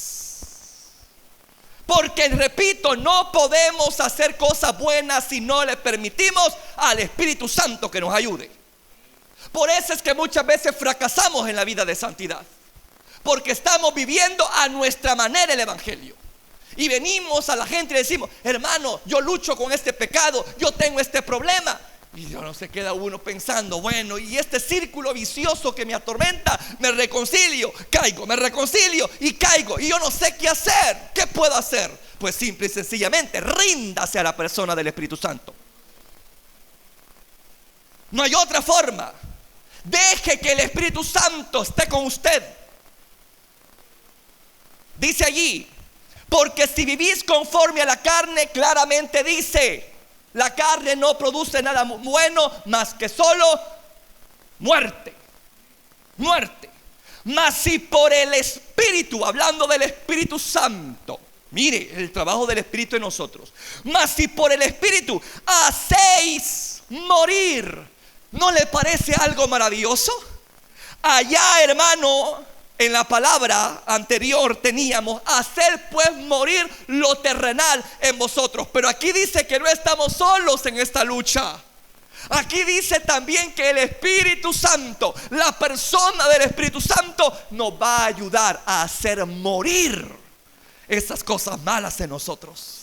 Porque, repito, no podemos hacer cosas buenas si no le permitimos al Espíritu Santo que nos ayude. Por eso es que muchas veces fracasamos en la vida de santidad, porque estamos viviendo a nuestra manera el evangelio. Y venimos a la gente y le decimos, hermano, yo lucho con este pecado, yo tengo este problema. Y no se queda uno pensando, bueno, y este círculo vicioso que me atormenta, me reconcilio, caigo, me reconcilio y caigo, y yo no sé qué hacer. ¿Qué puedo hacer? Pues simple y sencillamente, ríndase a la persona del Espíritu Santo. No hay otra forma. Deje que el Espíritu Santo esté con usted. Dice allí, porque si vivís conforme a la carne, claramente dice, la carne no produce nada bueno más que solo muerte. Muerte. Mas si por el Espíritu, hablando del Espíritu Santo, mire el trabajo del Espíritu en nosotros. Mas si por el Espíritu hacéis morir, ¿no le parece algo maravilloso? Allá, hermano, en la palabra anterior teníamos hacer pues morir lo terrenal en vosotros. Pero aquí dice que no estamos solos en esta lucha. Aquí dice también que el Espíritu Santo, la persona del Espíritu Santo, nos va a ayudar a hacer morir esas cosas malas en nosotros.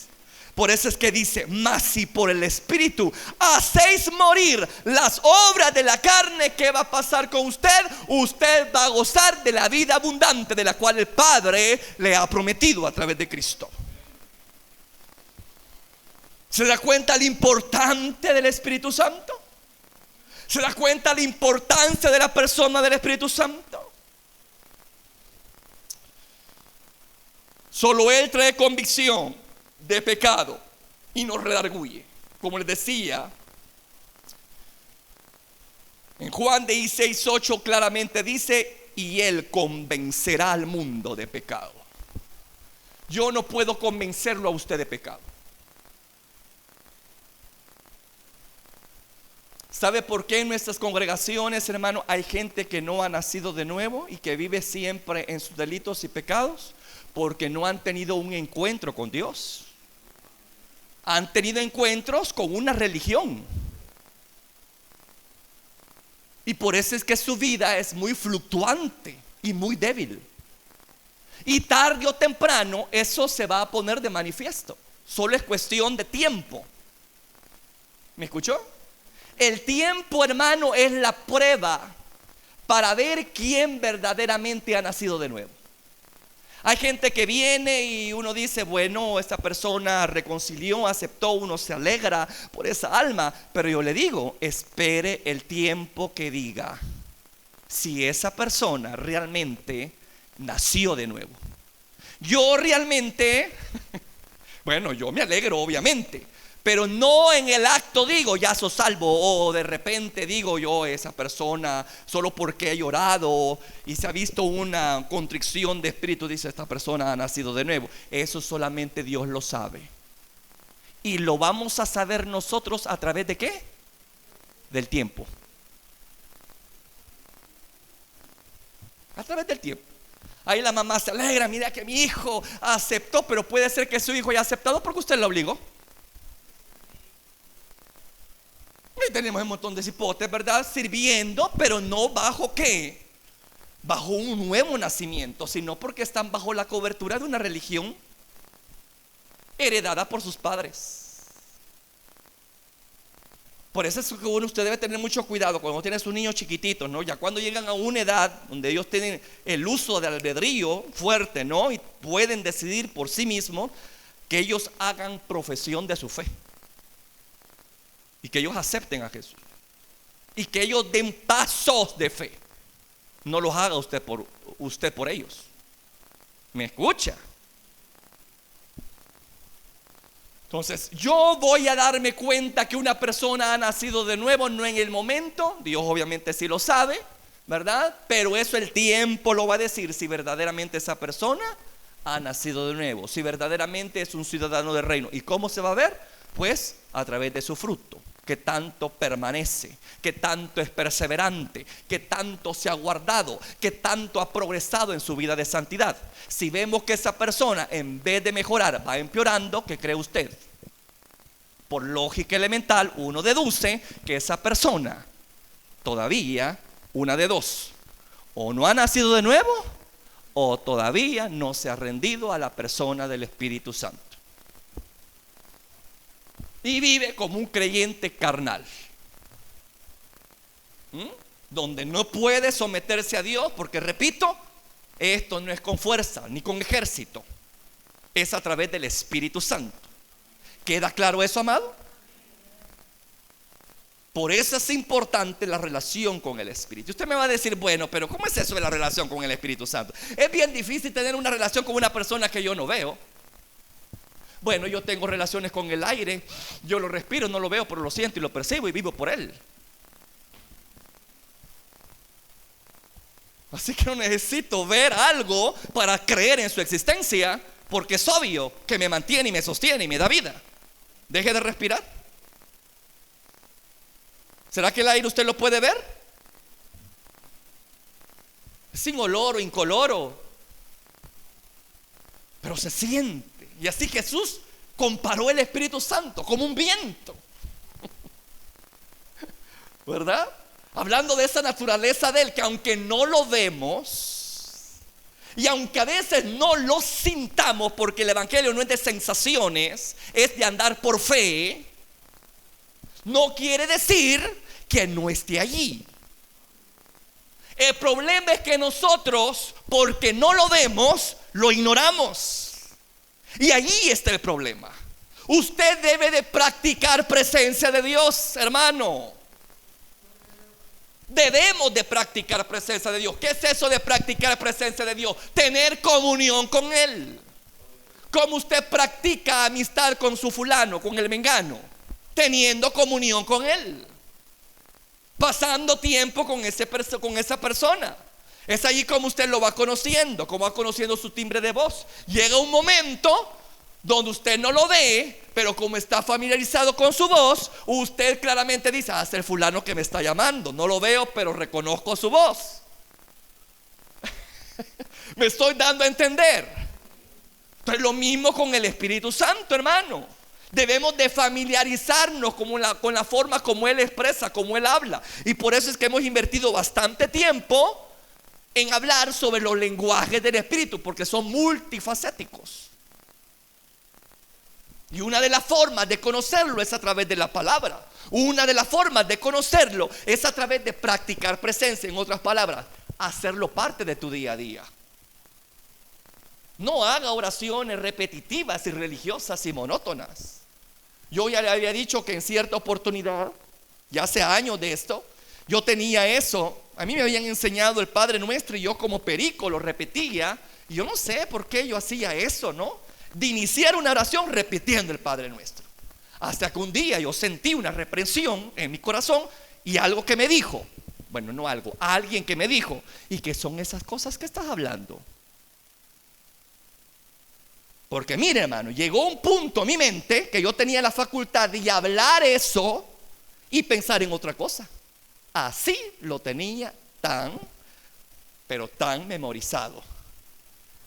Por eso es que dice, mas si por el Espíritu hacéis morir las obras de la carne, ¿qué va a pasar con usted? Usted va a gozar de la vida abundante de la cual el Padre le ha prometido a través de Cristo. ¿Se da cuenta lo importante del Espíritu Santo? ¿Se da cuenta la importancia de la persona del Espíritu Santo? Solo Él trae convicción de pecado y nos redarguye. Como les decía, en Juan 16:8 claramente dice, y Él convencerá al mundo de pecado. Yo no puedo convencerlo a usted de pecado. ¿Sabe por qué en nuestras congregaciones, hermano, hay gente que no ha nacido de nuevo y que vive siempre en sus delitos y pecados? Porque no han tenido un encuentro con Dios. Han tenido encuentros con una religión. Y por eso es que su vida es muy fluctuante y muy débil. Y tarde o temprano eso se va a poner de manifiesto. Solo es cuestión de tiempo. ¿Me escuchó? El tiempo, hermano, es la prueba para ver quién verdaderamente ha nacido de nuevo. Hay gente que viene y uno dice, bueno, esta persona reconcilió, aceptó, uno se alegra por esa alma. Pero yo le digo, espere el tiempo que diga si esa persona realmente nació de nuevo. Yo realmente, bueno, yo me alegro obviamente, pero no en el acto digo, ya sos salvo, o de repente digo yo, esa persona, solo porque he llorado y se ha visto una contrición de espíritu, dice, esta persona ha nacido de nuevo. Eso solamente Dios lo sabe. Y lo vamos a saber nosotros a través de ¿qué? Del tiempo. A través del tiempo. Ahí la mamá se alegra, mira que mi hijo aceptó, pero puede ser que su hijo haya aceptado porque usted lo obligó. Y tenemos un montón de cipotes, ¿verdad? Sirviendo, pero no bajo ¿qué? Bajo un nuevo nacimiento, sino porque están bajo la cobertura de una religión heredada por sus padres. Por eso es que usted debe tener mucho cuidado cuando tiene a sus niños chiquititos, ¿no? Ya cuando llegan a una edad donde ellos tienen el uso del albedrío fuerte, ¿no? Y pueden decidir por sí mismos, que ellos hagan profesión de su fe. Y que ellos acepten a Jesús. Y que ellos den pasos de fe. No los haga usted por ellos. ¿Me escucha? Entonces, yo voy a darme cuenta que una persona ha nacido de nuevo, no en el momento. Dios obviamente sí lo sabe, ¿verdad? Pero eso el tiempo lo va a decir si verdaderamente esa persona ha nacido de nuevo, si verdaderamente es un ciudadano del reino. ¿Y cómo se va a ver? Pues a través de su fruto, que tanto permanece, que tanto es perseverante, que tanto se ha guardado, que tanto ha progresado en su vida de santidad. Si vemos que esa persona en vez de mejorar va empeorando, ¿qué cree usted? Por lógica elemental uno deduce que esa persona todavía, una de dos, o no ha nacido de nuevo o todavía no se ha rendido a la persona del Espíritu Santo. Y vive como un creyente carnal, donde no puede someterse a Dios, porque repito, esto no es con fuerza ni con ejército, es a través del Espíritu Santo. ¿Queda claro eso, amado? Por eso es importante la relación con el Espíritu. Usted me va a decir, bueno, pero ¿cómo es eso de la relación con el Espíritu Santo? Es bien difícil tener una relación con una persona que yo no veo. Bueno, yo tengo relaciones con el aire, yo lo respiro, no lo veo, pero lo siento y lo percibo y vivo por él. Así que no necesito ver algo para creer en su existencia, porque es obvio que me mantiene y me sostiene y me da vida. Deje de respirar. ¿Será que el aire usted lo puede ver? Sin olor o incoloro, pero se siente. Y así Jesús comparó el Espíritu Santo como un viento, ¿verdad? Hablando de esa naturaleza de él, que aunque no lo vemos y aunque a veces no lo sintamos, porque el evangelio no es de sensaciones, es de andar por fe, no quiere decir que no esté allí. El problema es que nosotros, porque no lo vemos, lo ignoramos. Y allí está el problema. Usted debe de practicar presencia de Dios, hermano. Debemos de practicar presencia de Dios. ¿Qué es eso de practicar presencia de Dios? Tener comunión con Él. ¿Cómo usted practica amistad con su fulano, con el mengano? Teniendo comunión con Él, pasando tiempo con esa persona. Es allí como usted lo va conociendo, como va conociendo su timbre de voz. Llega un momento donde usted no lo ve, pero como está familiarizado con su voz, usted claramente dice, es el fulano que me está llamando. No lo veo, pero reconozco su voz. Me estoy dando a entender. Entonces lo mismo con el Espíritu Santo, hermano. Debemos de familiarizarnos con la forma como Él expresa, como Él habla. Y por eso es que hemos invertido bastante tiempo en hablar sobre los lenguajes del Espíritu, porque son multifacéticos. Y una de las formas de conocerlo es a través de la palabra. Una de las formas de conocerlo es a través de practicar presencia. En otras palabras, hacerlo parte de tu día a día. No haga oraciones repetitivas y religiosas y monótonas. Yo ya le había dicho que en cierta oportunidad, ya hace años de esto, yo tenía eso. A mí me habían enseñado el Padre Nuestro y yo como perico lo repetía. Y yo no sé por qué yo hacía eso, ¿no? De iniciar una oración repitiendo el Padre Nuestro. Hasta que un día yo sentí una reprensión en mi corazón y algo que me dijo. Bueno, no algo, alguien que me dijo. ¿Y qué son esas cosas que estás hablando? Porque mire, hermano, llegó un punto en mi mente que yo tenía la facultad de hablar eso y pensar en otra cosa. Así lo tenía pero tan memorizado,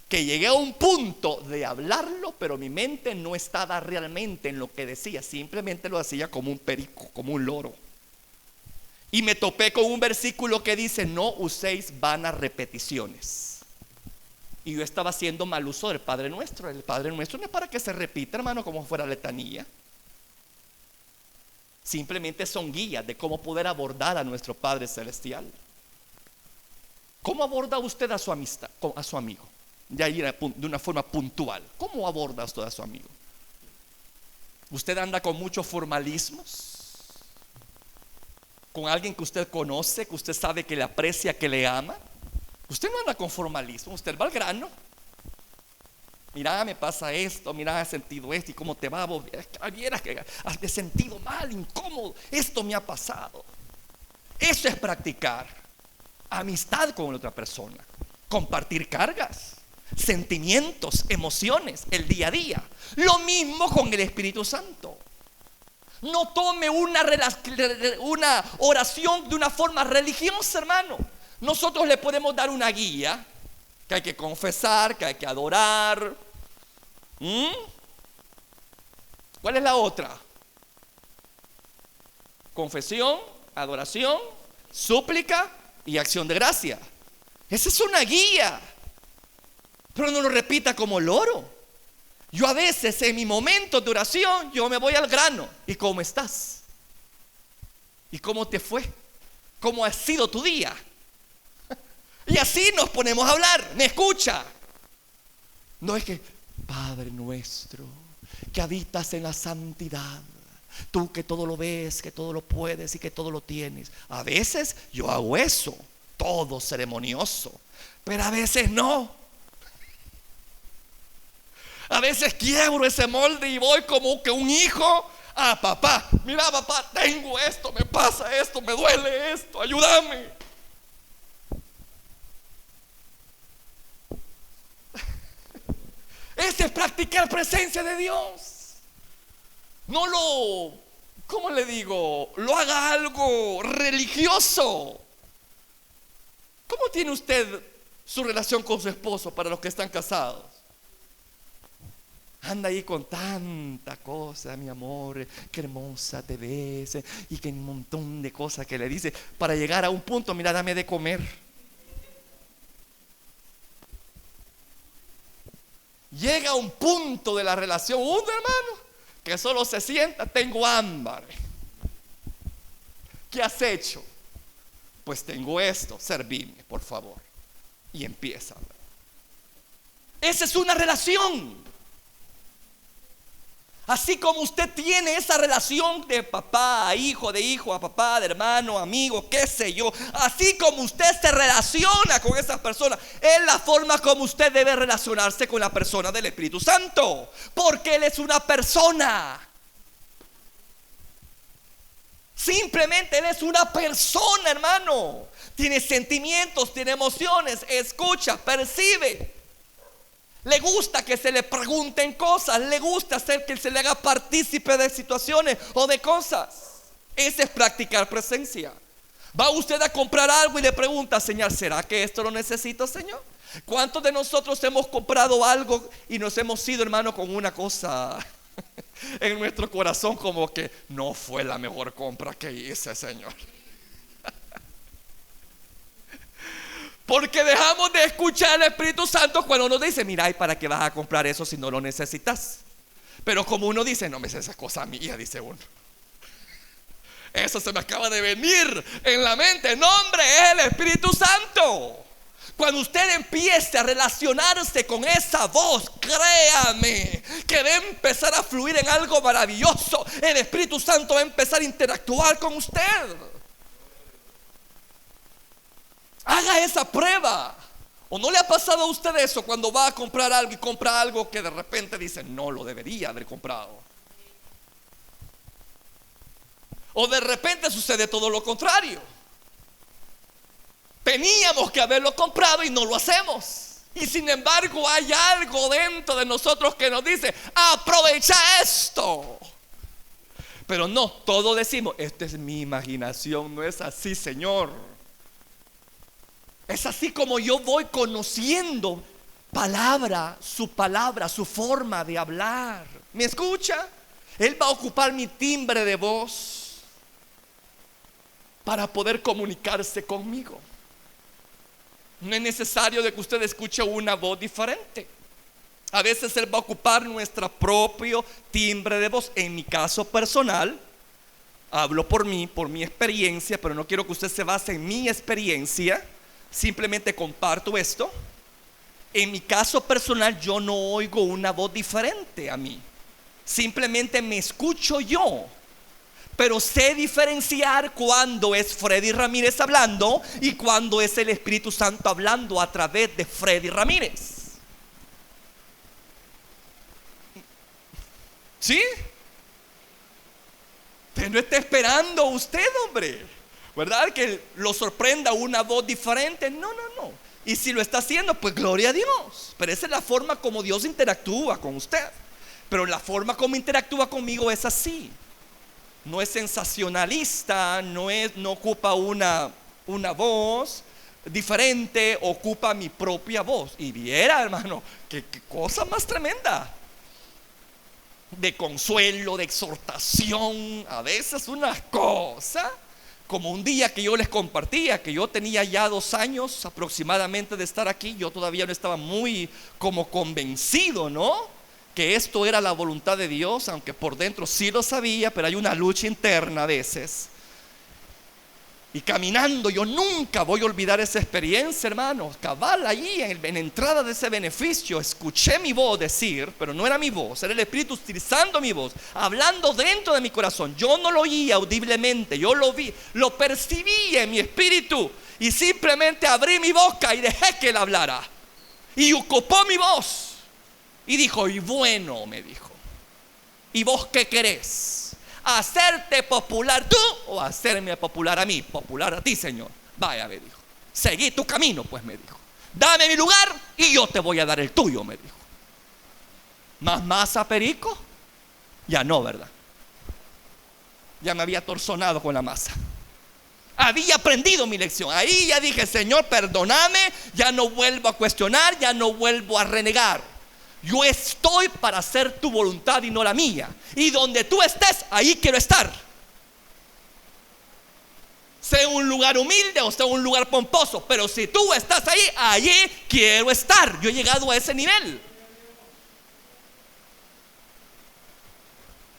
que llegué a un punto de hablarlo, pero mi mente no estaba realmente en lo que decía, simplemente lo hacía como un perico, como un loro. Y me topé con un versículo que dice: no uséis vanas repeticiones. Y yo estaba haciendo mal uso del Padre Nuestro. El Padre Nuestro no es para que se repita, hermano, como fuera letanía. Simplemente son guías de cómo poder abordar a nuestro Padre Celestial. ¿Cómo aborda usted a su amistad, a su amigo? De una forma puntual. ¿Cómo aborda usted a su amigo? ¿Usted anda con muchos formalismos? ¿Con alguien que usted conoce, que usted sabe que le aprecia, que le ama? Usted no anda con formalismo, usted va al grano. Mira, me pasa esto, mira, he sentido esto, y cómo te va, vos vieras que has sentido mal, incómodo, esto me ha pasado. Eso es practicar amistad con la otra persona, compartir cargas, sentimientos, emociones, el día a día. Lo mismo con el Espíritu Santo. No tome una oración de una forma religiosa, hermano. Nosotros le podemos dar una guía, que hay que confesar, que hay que adorar. ¿Cuál es la otra? Confesión, adoración, súplica y acción de gracia. Esa es una guía, pero no lo repita como loro. Yo a veces en mi momento de oración, yo me voy al grano. ¿Y cómo estás? ¿Y cómo te fue? ¿Cómo ha sido tu día? Y así nos ponemos a hablar. ¿Me escucha? No es que: Padre nuestro, que habitas en la santidad, tú que todo lo ves, que todo lo puedes y que todo lo tienes. A veces yo hago eso, todo ceremonioso, pero a veces no. A veces quiebro ese molde y voy como que un hijo a papá. Mira, papá, tengo esto, me pasa esto, me duele esto, ayúdame. Ese es practicar presencia de Dios. No lo, ¿cómo le digo? Lo haga algo religioso. ¿Cómo tiene usted su relación con su esposo para los que están casados? Anda ahí con tanta cosa: mi amor, qué hermosa te ves, y que un montón de cosas que le dice, para llegar a un punto: mira, dame de comer. Llega a un punto de la relación, hermano, que solo se sienta: tengo hambre. ¿Qué has hecho? Pues tengo esto, servime, por favor. Y empieza. Esa es una relación. Así como usted tiene esa relación de papá a hijo, de hijo a papá, de hermano a amigo, qué sé yo, así como usted se relaciona con esas personas, es la forma como usted debe relacionarse con la persona del Espíritu Santo, porque Él es una persona. Simplemente Él es una persona, hermano. Tiene sentimientos, tiene emociones, escucha, percibe. Le gusta que se le pregunten cosas, le gusta hacer que se le haga partícipe de situaciones o de cosas. Ese es practicar presencia. Va usted a comprar algo y le pregunta: Señor, ¿será que esto lo necesito, Señor? ¿Cuántos de nosotros hemos comprado algo y nos hemos ido, hermano, con una cosa en nuestro corazón como que no fue la mejor compra que hice, Señor? Porque dejamos de escuchar al Espíritu Santo cuando nos dice: mira, ¿y para qué vas a comprar eso si no lo necesitas? Pero como uno dice: no me sé esa cosa mía, dice uno. Eso se me acaba de venir en la mente. No, hombre, es el Espíritu Santo. Cuando usted empiece a relacionarse con esa voz, créame que va a empezar a fluir en algo maravilloso. El Espíritu Santo va a empezar a interactuar con usted. Haga esa prueba. ¿O no le ha pasado a usted eso cuando va a comprar algo y compra algo que de repente dice, no lo debería haber comprado? O de repente sucede todo lo contrario. Teníamos que haberlo comprado y no lo hacemos. Y sin embargo hay algo dentro de nosotros que nos dice, aprovecha esto. Pero no, todos decimos, esta es mi imaginación, no es así, Señor. Es así como yo voy conociendo su forma de hablar. ¿Me escucha? Él va a ocupar mi timbre de voz para poder comunicarse conmigo. No es necesario de que usted escuche una voz diferente. A veces Él va a ocupar nuestro propio timbre de voz. En mi caso personal, hablo por mí, por mi experiencia, pero no quiero que usted se base en mi experiencia. Simplemente comparto esto. En mi caso personal, yo no oigo una voz diferente a mí. Simplemente me escucho yo. Pero sé diferenciar cuando es Freddy Ramírez hablando y cuando es el Espíritu Santo hablando a través de Freddy Ramírez. ¿Sí? Pero no está esperando usted, hombre, ¿verdad? Que lo sorprenda una voz diferente. No. Y si lo está haciendo, pues gloria a Dios. Pero esa es la forma como Dios interactúa con usted. Pero la forma como interactúa conmigo es así. No es sensacionalista, no ocupa una voz diferente, ocupa mi propia voz. Y viera, hermano, qué cosa más tremenda. De consuelo, de exhortación, a veces una cosa, como un día que yo les compartía, que yo tenía ya 2 años aproximadamente de estar aquí. Yo todavía no estaba muy como convencido, ¿no?, que esto era la voluntad de Dios, aunque por dentro sí lo sabía, pero hay una lucha interna a veces. Y caminando, yo nunca voy a olvidar esa experiencia, hermanos. Cabal, allí en entrada de ese beneficio, escuché mi voz decir, pero no era mi voz, era el Espíritu utilizando mi voz, hablando dentro de mi corazón. Yo no lo oía audiblemente, yo lo vi, lo percibí en mi espíritu. Y simplemente abrí mi boca y dejé que Él hablara. Y ocupó mi voz. Y dijo, y bueno, me dijo, ¿y vos qué querés? ¿Hacerte popular tú o hacerme popular a mí? Popular a ti, Señor. Vaya, me dijo, seguí tu camino, pues, me dijo. Dame mi lugar y yo te voy a dar el tuyo, me dijo. ¿Más masa, perico? Ya no, ¿verdad? Ya me había torzonado con la masa. Había aprendido mi lección. Ahí ya dije, Señor, perdóname, ya no vuelvo a cuestionar, ya no vuelvo a renegar. Yo estoy para hacer tu voluntad y no la mía. Y donde tú estés, ahí quiero estar. Sea un lugar humilde o sea un lugar pomposo, pero si tú estás ahí, allí quiero estar. Yo he llegado a ese nivel.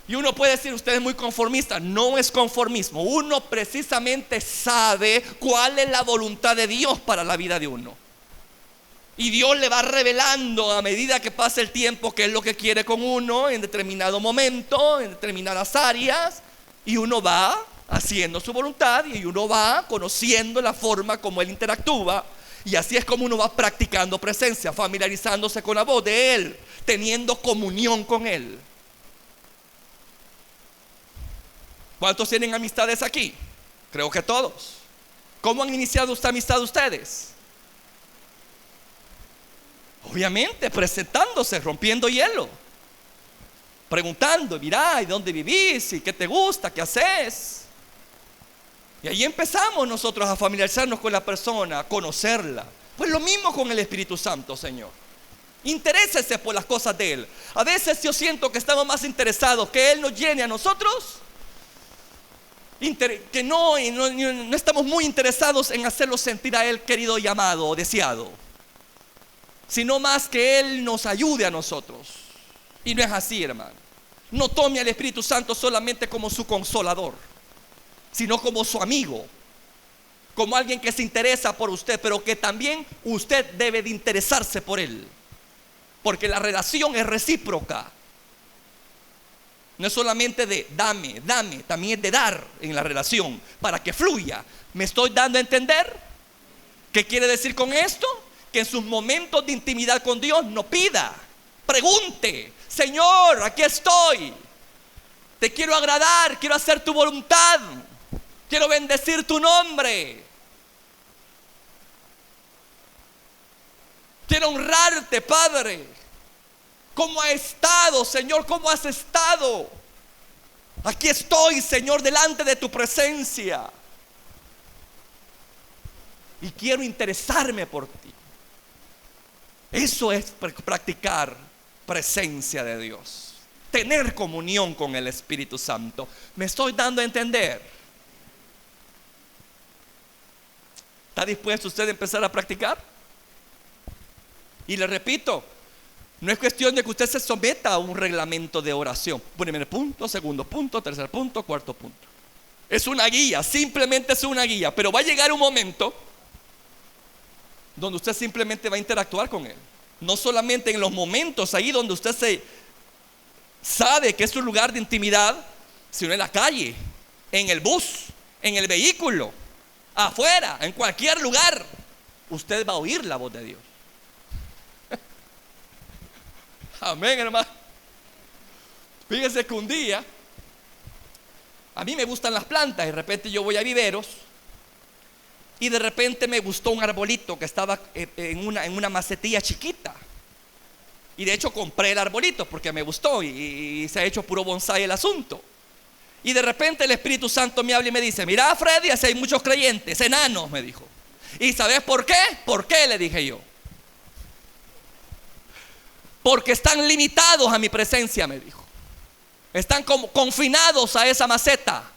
Y uno puede decir, usted es muy conformista. No es conformismo. Uno precisamente sabe cuál es la voluntad de Dios para la vida de uno. Y Dios le va revelando a medida que pasa el tiempo qué es lo que quiere con uno en determinado momento, en determinadas áreas. Y uno va haciendo su voluntad y uno va conociendo la forma como Él interactúa. Y así es como uno va practicando presencia, familiarizándose con la voz de Él, teniendo comunión con Él. ¿Cuántos tienen amistades aquí? Creo que todos. ¿Cómo han iniciado esta amistad ustedes? Obviamente, presentándose, rompiendo hielo, preguntando, mira, ¿y dónde vivís? ¿Y qué te gusta? ¿Qué haces? Y ahí empezamos nosotros a familiarizarnos con la persona, a conocerla. Pues lo mismo con el Espíritu Santo, Señor. Interésese por las cosas de Él. A veces yo siento que estamos más interesados que Él nos llene a nosotros, que no estamos muy interesados en hacerlo sentir a Él querido y amado o deseado, sino más que Él nos ayude a nosotros. Y no es así, hermano. No tome al Espíritu Santo solamente como su consolador, sino como su amigo, como alguien que se interesa por usted, pero que también usted debe de interesarse por él, porque la relación es recíproca. No es solamente de dame, también es de dar en la relación para que fluya. ¿Me estoy dando a entender? ¿Qué quiere decir con esto? Que en sus momentos de intimidad con Dios no pida, pregunte: Señor, aquí estoy, te quiero agradar, quiero hacer tu voluntad, quiero bendecir tu nombre, quiero honrarte, Padre. ¿Cómo ha estado, Señor? ¿Cómo has estado? Aquí estoy, Señor, delante de tu presencia, y quiero interesarme por ti. Eso es practicar presencia de Dios, tener comunión con el Espíritu Santo. ¿Me estoy dando a entender? ¿Está dispuesto usted a empezar a practicar? Y le repito, no es cuestión de que usted se someta a un reglamento de oración. Primer punto, segundo punto, tercer punto, cuarto punto. Es una guía, simplemente es una guía. Pero va a llegar un momento donde usted simplemente va a interactuar con Él. No solamente en los momentos ahí donde usted se sabe que es un lugar de intimidad, sino en la calle, en el bus, en el vehículo, afuera, en cualquier lugar. Usted va a oír la voz de Dios. Amén, hermano. Fíjense que un día, a mí me gustan las plantas. De repente yo voy a viveros y de repente me gustó un arbolito que estaba en una macetilla chiquita. Y de hecho compré el arbolito porque me gustó y se ha hecho puro bonsái el asunto. Y de repente el Espíritu Santo me habla y me dice: mira, Freddy, así hay muchos creyentes, enanos, me dijo. ¿Y sabes por qué? ¿Por qué? Le dije yo. Porque están limitados a mi presencia, me dijo. Están como confinados a esa maceta.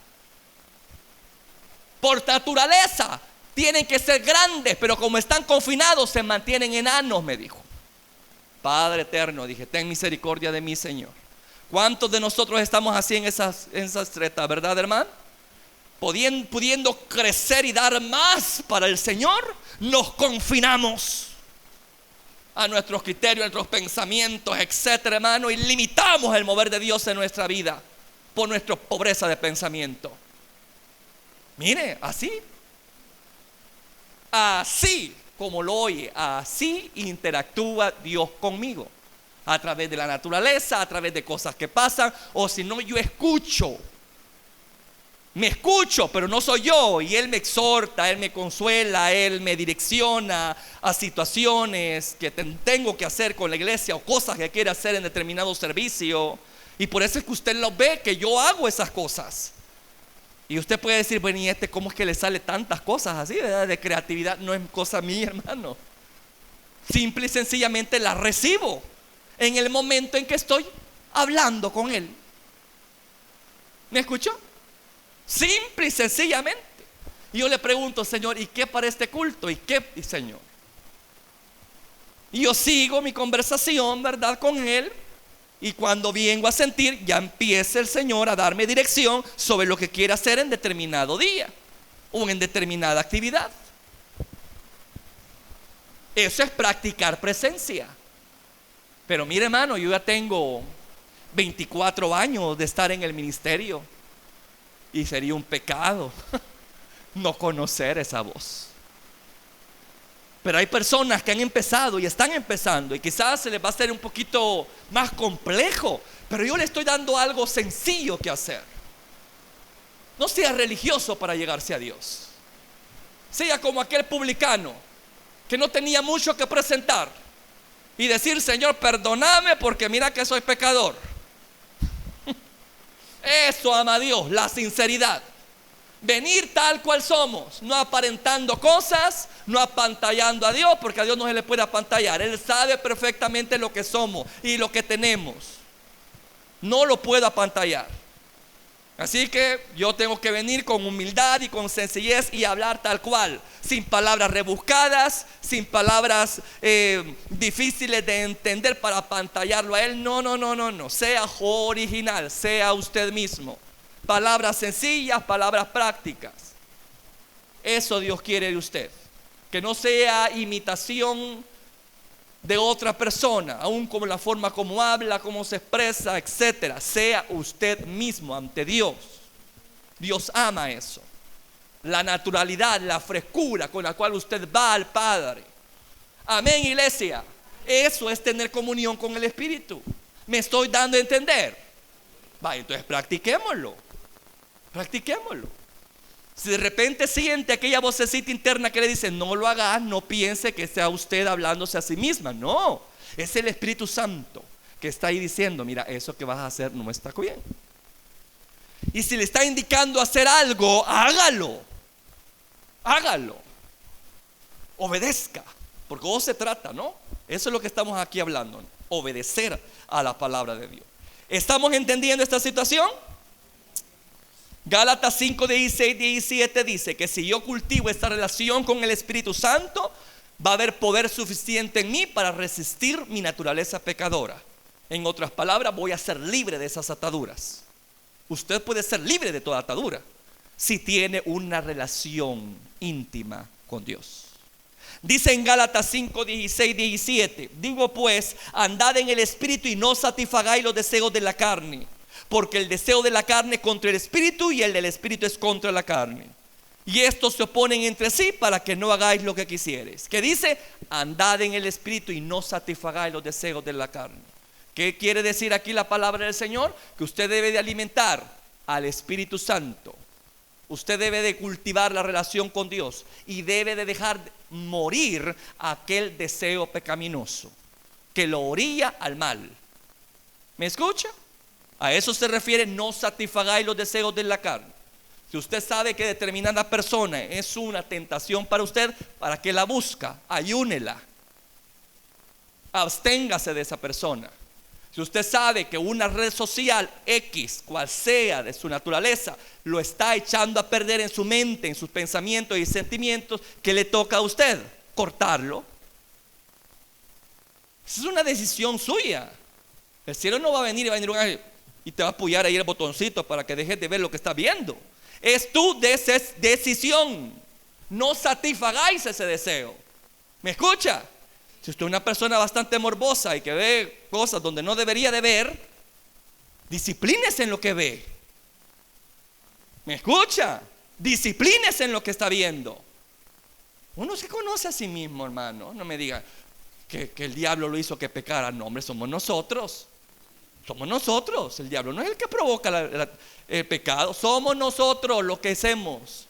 Por naturaleza tienen que ser grandes, pero como están confinados se mantienen enanos, me dijo. Padre eterno, dije, ten misericordia de mí, Señor. ¿Cuántos de nosotros estamos así en esas tretas, verdad, hermano? Pudiendo crecer y dar más para el Señor, nos confinamos a nuestros criterios, a nuestros pensamientos, etcétera, hermano, y limitamos el mover de Dios en nuestra vida por nuestra pobreza de pensamiento. Mire, así como lo oye, así interactúa Dios conmigo, a través de la naturaleza, a través de cosas que pasan, o si no, yo me escucho, pero no soy yo, y Él me exhorta, Él me consuela, Él me direcciona a situaciones que tengo que hacer con la iglesia o cosas que quiere hacer en determinado servicio. Y por eso es que usted lo ve, que yo hago esas cosas. Y usted puede decir: bueno, ¿y cómo es que le sale tantas cosas así, ¿verdad? De creatividad? No es cosa mía, hermano. Simple y sencillamente las recibo en el momento en que estoy hablando con Él. ¿Me escuchó? Simple y sencillamente. Y yo le pregunto: Señor, ¿y qué para este culto? ¿Y qué, Señor? Y yo sigo mi conversación, ¿verdad?, con Él. Y cuando vengo a sentir, ya empieza el Señor a darme dirección sobre lo que quiere hacer en determinado día o en determinada actividad. Eso es practicar presencia. Pero mire, hermano, yo ya tengo 24 años de estar en el ministerio, y sería un pecado no conocer esa voz. Pero hay personas que han empezado y están empezando, y quizás se les va a hacer un poquito más complejo, pero yo le estoy dando algo sencillo que hacer. No sea religioso para llegarse a Dios. Sea como aquel publicano que no tenía mucho que presentar y decir: Señor, perdóname porque mira que soy pecador. Eso ama a Dios, la sinceridad. Venir tal cual somos, no aparentando cosas, no apantallando a Dios, porque a Dios no se le puede apantallar. Él sabe perfectamente lo que somos y lo que tenemos. No lo puedo apantallar. Así que yo tengo que venir con humildad y con sencillez y hablar tal cual, sin palabras rebuscadas, sin palabras difíciles de entender para apantallarlo a Él. No. Sea original, sea usted mismo. Palabras sencillas, palabras prácticas. Eso Dios quiere de usted. Que no sea imitación de otra persona, aún como la forma como habla, como se expresa, etcétera. Sea usted mismo ante Dios. Dios ama eso. La naturalidad, la frescura con la cual usted va al Padre. Amén, iglesia. Eso es tener comunión con el Espíritu. ¿Me estoy dando a entender? Vaya, entonces practiquémoslo. Practiquémoslo. Si de repente siente aquella vocecita interna que le dice: no lo hagas, no piense que sea usted hablándose a sí misma. No, es el Espíritu Santo que está ahí diciendo: mira, eso que vas a hacer no está bien. Y si le está indicando hacer algo, hágalo. Hágalo. Obedezca. Porque de eso se trata, ¿no? Eso es lo que estamos aquí hablando. Obedecer a la palabra de Dios. ¿Estamos entendiendo esta situación? Gálatas 5, 16, 17 dice que si yo cultivo esta relación con el Espíritu Santo, va a haber poder suficiente en mí para resistir mi naturaleza pecadora. En otras palabras, voy a ser libre de esas ataduras. Usted puede ser libre de toda atadura si tiene una relación íntima con Dios. Dice en Gálatas 5, 16, 17: digo pues, andad en el Espíritu y no satisfagáis los deseos de la carne, porque el deseo de la carne es contra el Espíritu y el del Espíritu es contra la carne, y estos se oponen entre sí para que no hagáis lo que quisieres. Que dice: andad en el Espíritu y no satisfagáis los deseos de la carne. ¿Qué quiere decir aquí la palabra del Señor? Que usted debe de alimentar al Espíritu Santo. Usted debe de cultivar la relación con Dios y debe de dejar morir aquel deseo pecaminoso que lo orilla al mal. ¿Me escucha? A eso se refiere: no satisfagáis los deseos de la carne. Si usted sabe que determinada persona es una tentación para usted, ¿para qué la busca? Ayúnela. Absténgase de esa persona. Si usted sabe que una red social X, cual sea de su naturaleza, lo está echando a perder en su mente, en sus pensamientos y sentimientos, ¿qué le toca a usted? Cortarlo. Esa es una decisión suya. El cielo no va a venir y te va a apoyar ahí el botoncito para que dejes de ver lo que estás viendo. Es tu decisión. No satisfagáis ese deseo. ¿Me escucha? Si usted es una persona bastante morbosa y que ve cosas donde no debería de ver, disciplínese en lo que ve. ¿Me escucha? Disciplínese en lo que está viendo. Uno se conoce a sí mismo, hermano. No me diga que el diablo lo hizo que pecara. No, hombre, somos nosotros. Somos nosotros. El diablo no es el que provoca el pecado. Somos nosotros los que hacemos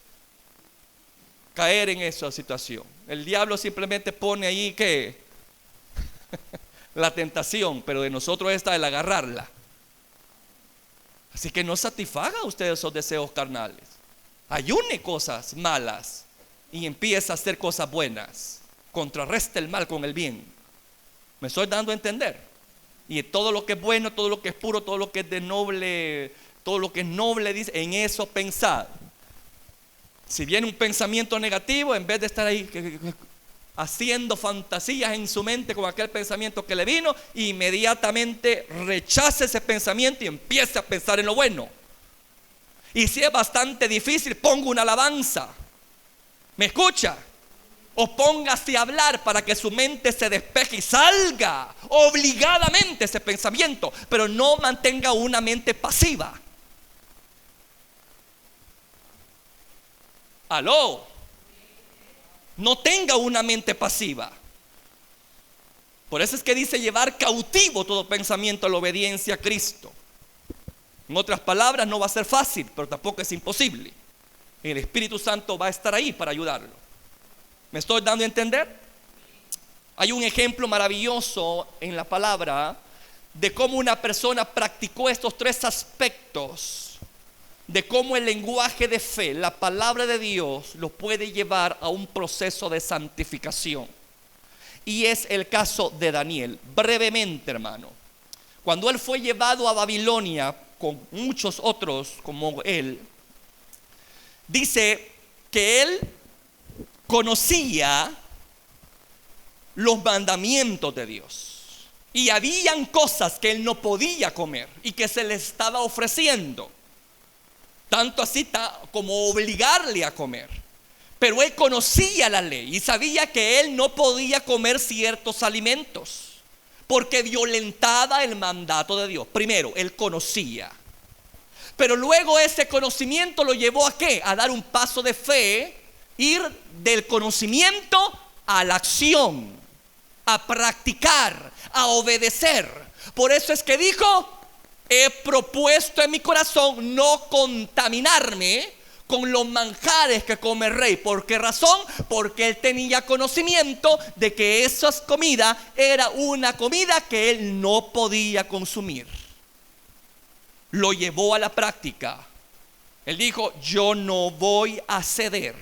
caer en esa situación. El diablo simplemente pone ahí que la tentación, pero de nosotros está el agarrarla. Así que no satisfaga usted esos deseos carnales. Ayune cosas malas y empieza a hacer cosas buenas. Contrarreste el mal con el bien. ¿Me estoy dando a entender? Y todo lo que es bueno, todo lo que es puro, todo lo que es de noble, todo lo que es noble, dice, en eso pensad. Si viene un pensamiento negativo, en vez de estar ahí haciendo fantasías en su mente con aquel pensamiento que le vino, inmediatamente rechace ese pensamiento y empiece a pensar en lo bueno. Y si es bastante difícil, ponga una alabanza. ¿Me escucha? O póngase a hablar para que su mente se despeje y salga obligadamente ese pensamiento, pero no mantenga una mente pasiva. Aló. No tenga una mente pasiva. Por eso es que dice llevar cautivo todo pensamiento a la obediencia a Cristo. En otras palabras, no va a ser fácil, pero tampoco es imposible. El Espíritu Santo va a estar ahí para ayudarlo. ¿Me estoy dando a entender? Hay un ejemplo maravilloso en la palabra de cómo una persona practicó estos tres aspectos, de cómo el lenguaje de fe, la palabra de Dios, lo puede llevar a un proceso de santificación. Y es el caso de Daniel. Brevemente, hermano, cuando él fue llevado a Babilonia con muchos otros como él, dice que él conocía los mandamientos de Dios y habían cosas que él no podía comer y que se le estaba ofreciendo. Tanto así como obligarle a comer. Pero él conocía la ley y sabía que él no podía comer ciertos alimentos porque violentaba el mandato de Dios. Primero, él conocía. Pero luego ese conocimiento lo llevó ¿a qué? A dar un paso de fe, ir del conocimiento a la acción, a practicar, a obedecer. Por eso es que dijo: he propuesto en mi corazón no contaminarme con los manjares que come el rey. ¿Por qué razón? Porque él tenía conocimiento de que esa comida era una comida que él no podía consumir. Lo llevó a la práctica. Él dijo: yo no voy a ceder.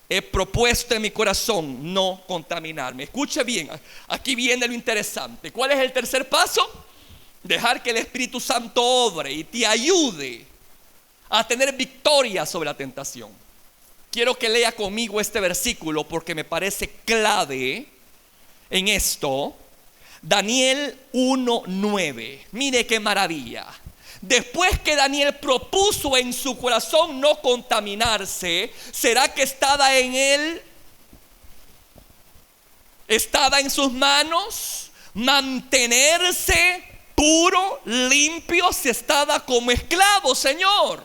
He propuesto en mi corazón no contaminarme. Escuche bien, aquí viene lo interesante. ¿Cuál es el tercer paso? Dejar que el Espíritu Santo obre y te ayude a tener victoria sobre la tentación. Quiero que lea conmigo este versículo porque me parece clave en esto. Daniel 1:9. Mire qué maravilla. Después que Daniel propuso en su corazón no contaminarse, ¿será que estaba en él? ¿Estaba en sus manos mantenerse puro, limpio? Si estaba como esclavo, Señor.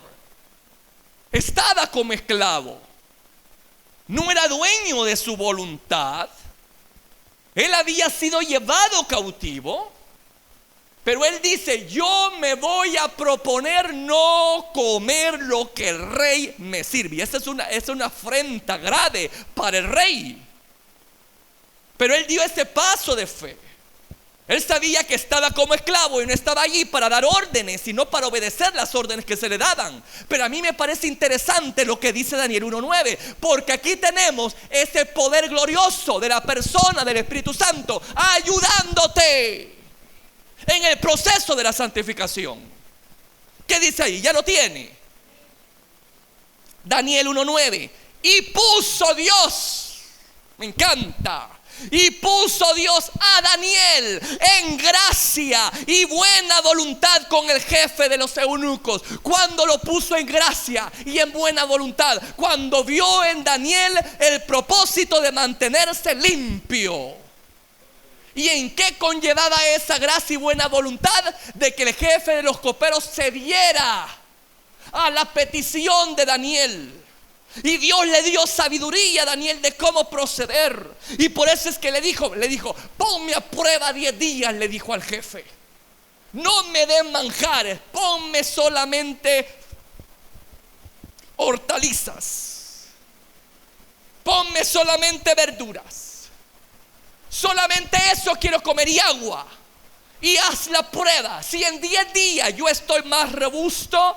Estaba como esclavo. No era dueño de su voluntad. Él había sido llevado cautivo. Pero él dice: yo me voy a proponer no comer lo que el rey me sirve. Y esa es una afrenta grave para el rey. Pero él dio ese paso de fe. Él sabía que estaba como esclavo y no estaba allí para dar órdenes, sino para obedecer las órdenes que se le daban. Pero a mí me parece interesante lo que dice Daniel 1:9, porque aquí tenemos ese poder glorioso de la persona del Espíritu Santo ayudándote en el proceso de la santificación. ¿Qué dice ahí? Ya lo tiene. Daniel 1:9. Y puso Dios, me encanta, y puso Dios a Daniel en gracia y buena voluntad con el jefe de los eunucos. Cuando lo puso en gracia y en buena voluntad, cuando vio en Daniel el propósito de mantenerse limpio. ¿Y en qué conllevaba esa gracia y buena voluntad? De que el jefe de los coperos cediera a la petición de Daniel. Y Dios le dio sabiduría a Daniel de cómo proceder. Y por eso es que le dijo: ponme a prueba 10 días, le dijo al jefe. No me den manjares, ponme solamente hortalizas. Ponme solamente verduras. Solamente eso quiero comer y agua. Y haz la prueba. Si en 10 días yo estoy más robusto,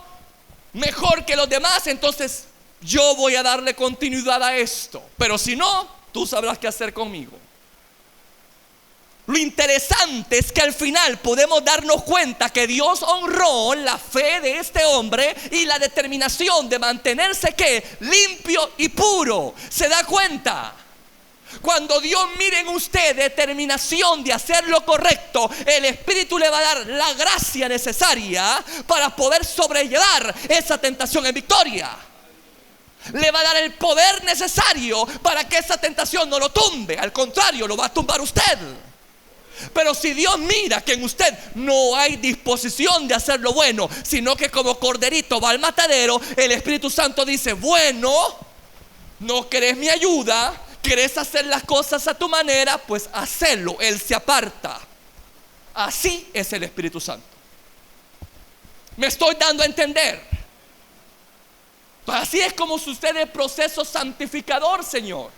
mejor que los demás, entonces yo voy a darle continuidad a esto. Pero si no, tú sabrás qué hacer conmigo. Lo interesante es que al final podemos darnos cuenta que Dios honró la fe de este hombre y la determinación de mantenerse ¿qué? Limpio y puro. ¿Se da cuenta? Cuando Dios mire en usted determinación de hacer lo correcto, el Espíritu le va a dar la gracia necesaria para poder sobrellevar esa tentación en victoria. Le va a dar el poder necesario para que esa tentación no lo tumbe. Al contrario, lo va a tumbar usted. Pero si Dios mira que en usted no hay disposición de hacer lo bueno, sino que como corderito va al matadero, el Espíritu Santo dice: bueno, no querés mi ayuda, querés hacer las cosas a tu manera, pues hacelo. Él se aparta. Así es el Espíritu Santo. ¿Me estoy dando a entender? Así es como sucede el proceso santificador, Señor.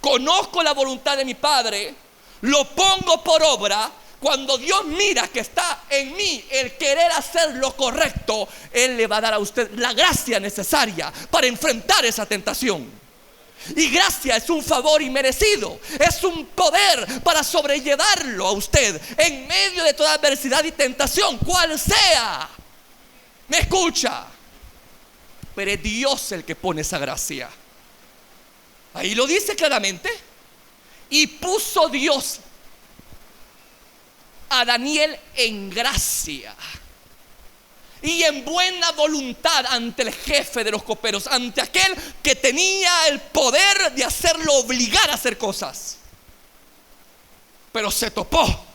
Conozco la voluntad de mi Padre, lo pongo por obra. Cuando Dios mira que está en mí el querer hacer lo correcto, Él le va a dar a usted la gracia necesaria para enfrentar esa tentación. Y gracia es un favor inmerecido, es un poder para sobrellevarlo a usted en medio de toda adversidad y tentación, cual sea. ¿Me escucha? Pero es Dios el que pone esa gracia. Ahí lo dice claramente. Y puso Dios a Daniel en gracia y en buena voluntad ante el jefe de los coperos, ante aquel que tenía el poder de hacerlo obligar a hacer cosas. Pero se topó,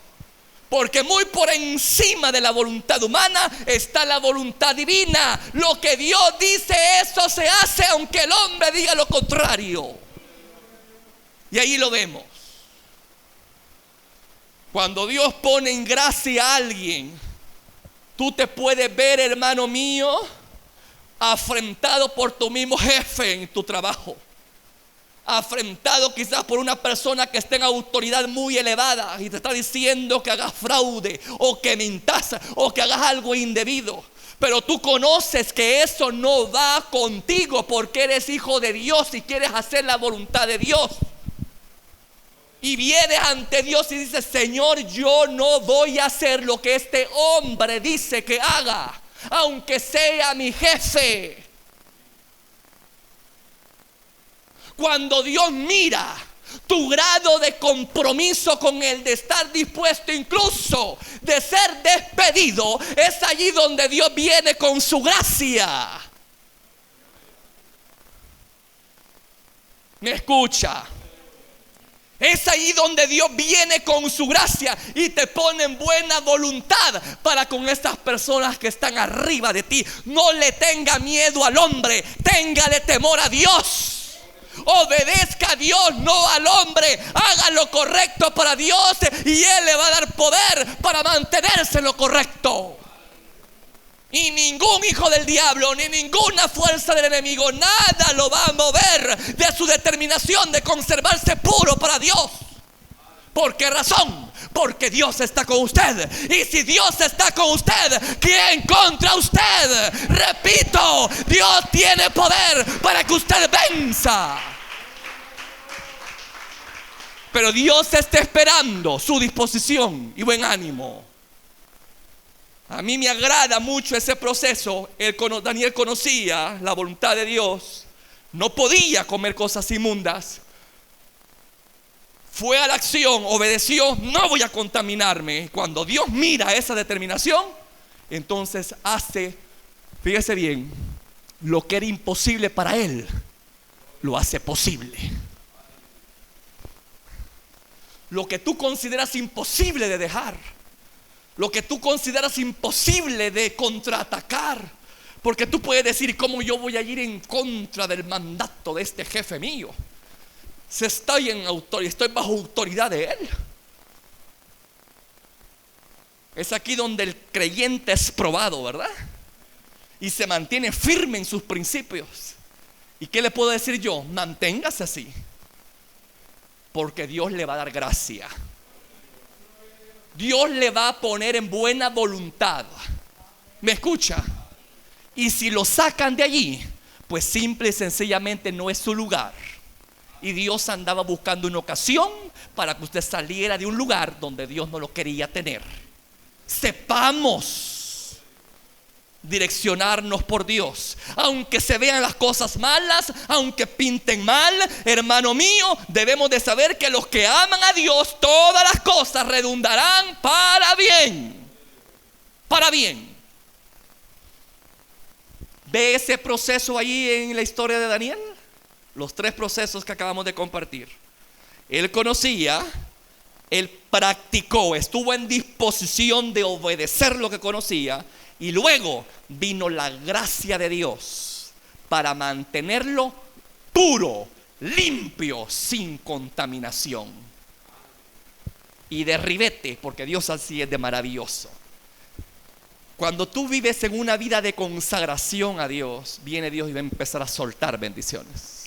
porque muy por encima de la voluntad humana está la voluntad divina. Lo que Dios dice, eso se hace, aunque el hombre diga lo contrario. Y ahí lo vemos. Cuando Dios pone en gracia a alguien, tú te puedes ver, hermano mío, afrentado por tu mismo jefe en tu trabajo, afrentado quizás por una persona que esté en autoridad muy elevada y te está diciendo que hagas fraude o que mintas o que hagas algo indebido. Pero tú conoces que eso no va contigo porque eres hijo de Dios y quieres hacer la voluntad de Dios. Y vienes ante Dios y dices: Señor, yo no voy a hacer lo que este hombre dice que haga, aunque sea mi jefe. Cuando Dios mira tu grado de compromiso con Él, de estar dispuesto incluso de ser despedido, es allí donde Dios viene con su gracia. ¿Me escucha? Es ahí donde Dios viene con su gracia y te pone en buena voluntad para con estas personas que están arriba de ti. No le tenga miedo al hombre, téngale temor a Dios. Obedezca a Dios, no al hombre. Haga lo correcto para Dios y Él le va a dar poder para mantenerse en lo correcto. Y ningún hijo del diablo, ni ninguna fuerza del enemigo, nada lo va a mover de su determinación de conservarse puro para Dios. ¿Por qué razón? Porque Dios está con usted. Y si Dios está con usted, ¿quién contra usted? Repito, Dios tiene poder para que usted venza. Pero Dios está esperando su disposición y buen ánimo. A mí me agrada mucho ese proceso. Daniel conocía la voluntad de Dios. No podía comer cosas inmundas. Fue a la acción, obedeció. No voy a contaminarme. Cuando Dios mira esa determinación, entonces hace, fíjese bien, lo que era imposible para él, lo hace posible. Lo que tú consideras imposible de dejar, lo que tú consideras imposible de contraatacar, porque tú puedes decir: ¿cómo yo voy a ir en contra del mandato de este jefe mío? Si estoy bajo autoridad de él. Es aquí donde el creyente es probado, ¿verdad? Y se mantiene firme en sus principios. ¿Y qué le puedo decir yo? Manténgase así, porque Dios le va a dar gracia. Dios le va a poner en buena voluntad. ¿Me escucha? Y si lo sacan de allí, pues simple y sencillamente no es su lugar. Y Dios andaba buscando una ocasión para que usted saliera de un lugar donde Dios no lo quería tener. Sepamos direccionarnos por Dios. Aunque se vean las cosas malas, aunque pinten mal, hermano mío, debemos de saber que los que aman a Dios, todas las cosas redundarán para bien. Para bien. ¿Ve ese proceso ahí en la historia de Daniel? Los 3 procesos que acabamos de compartir. Él conocía, él practicó, estuvo en disposición de obedecer lo que conocía. Y luego vino la gracia de Dios para mantenerlo puro, limpio, sin contaminación. Y de ribete, porque Dios así es de maravilloso. Cuando tú vives en una vida de consagración a Dios, viene Dios y va a empezar a soltar bendiciones.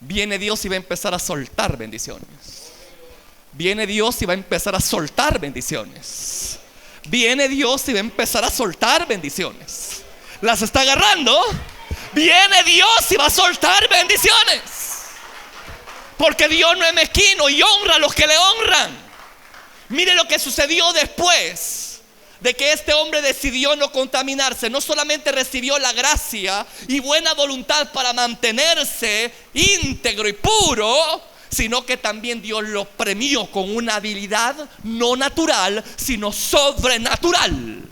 Viene Dios y va a empezar a soltar bendiciones. Viene Dios y va a empezar a soltar bendiciones. Viene Dios y va a empezar a soltar bendiciones. ¿Las está agarrando? Viene Dios y va a soltar bendiciones. Porque Dios no es mezquino y honra a los que le honran. Mire lo que sucedió después de que este hombre decidió no contaminarse. No solamente recibió la gracia y buena voluntad para mantenerse íntegro y puro, sino que también Dios lo premió con una habilidad no natural, sino sobrenatural.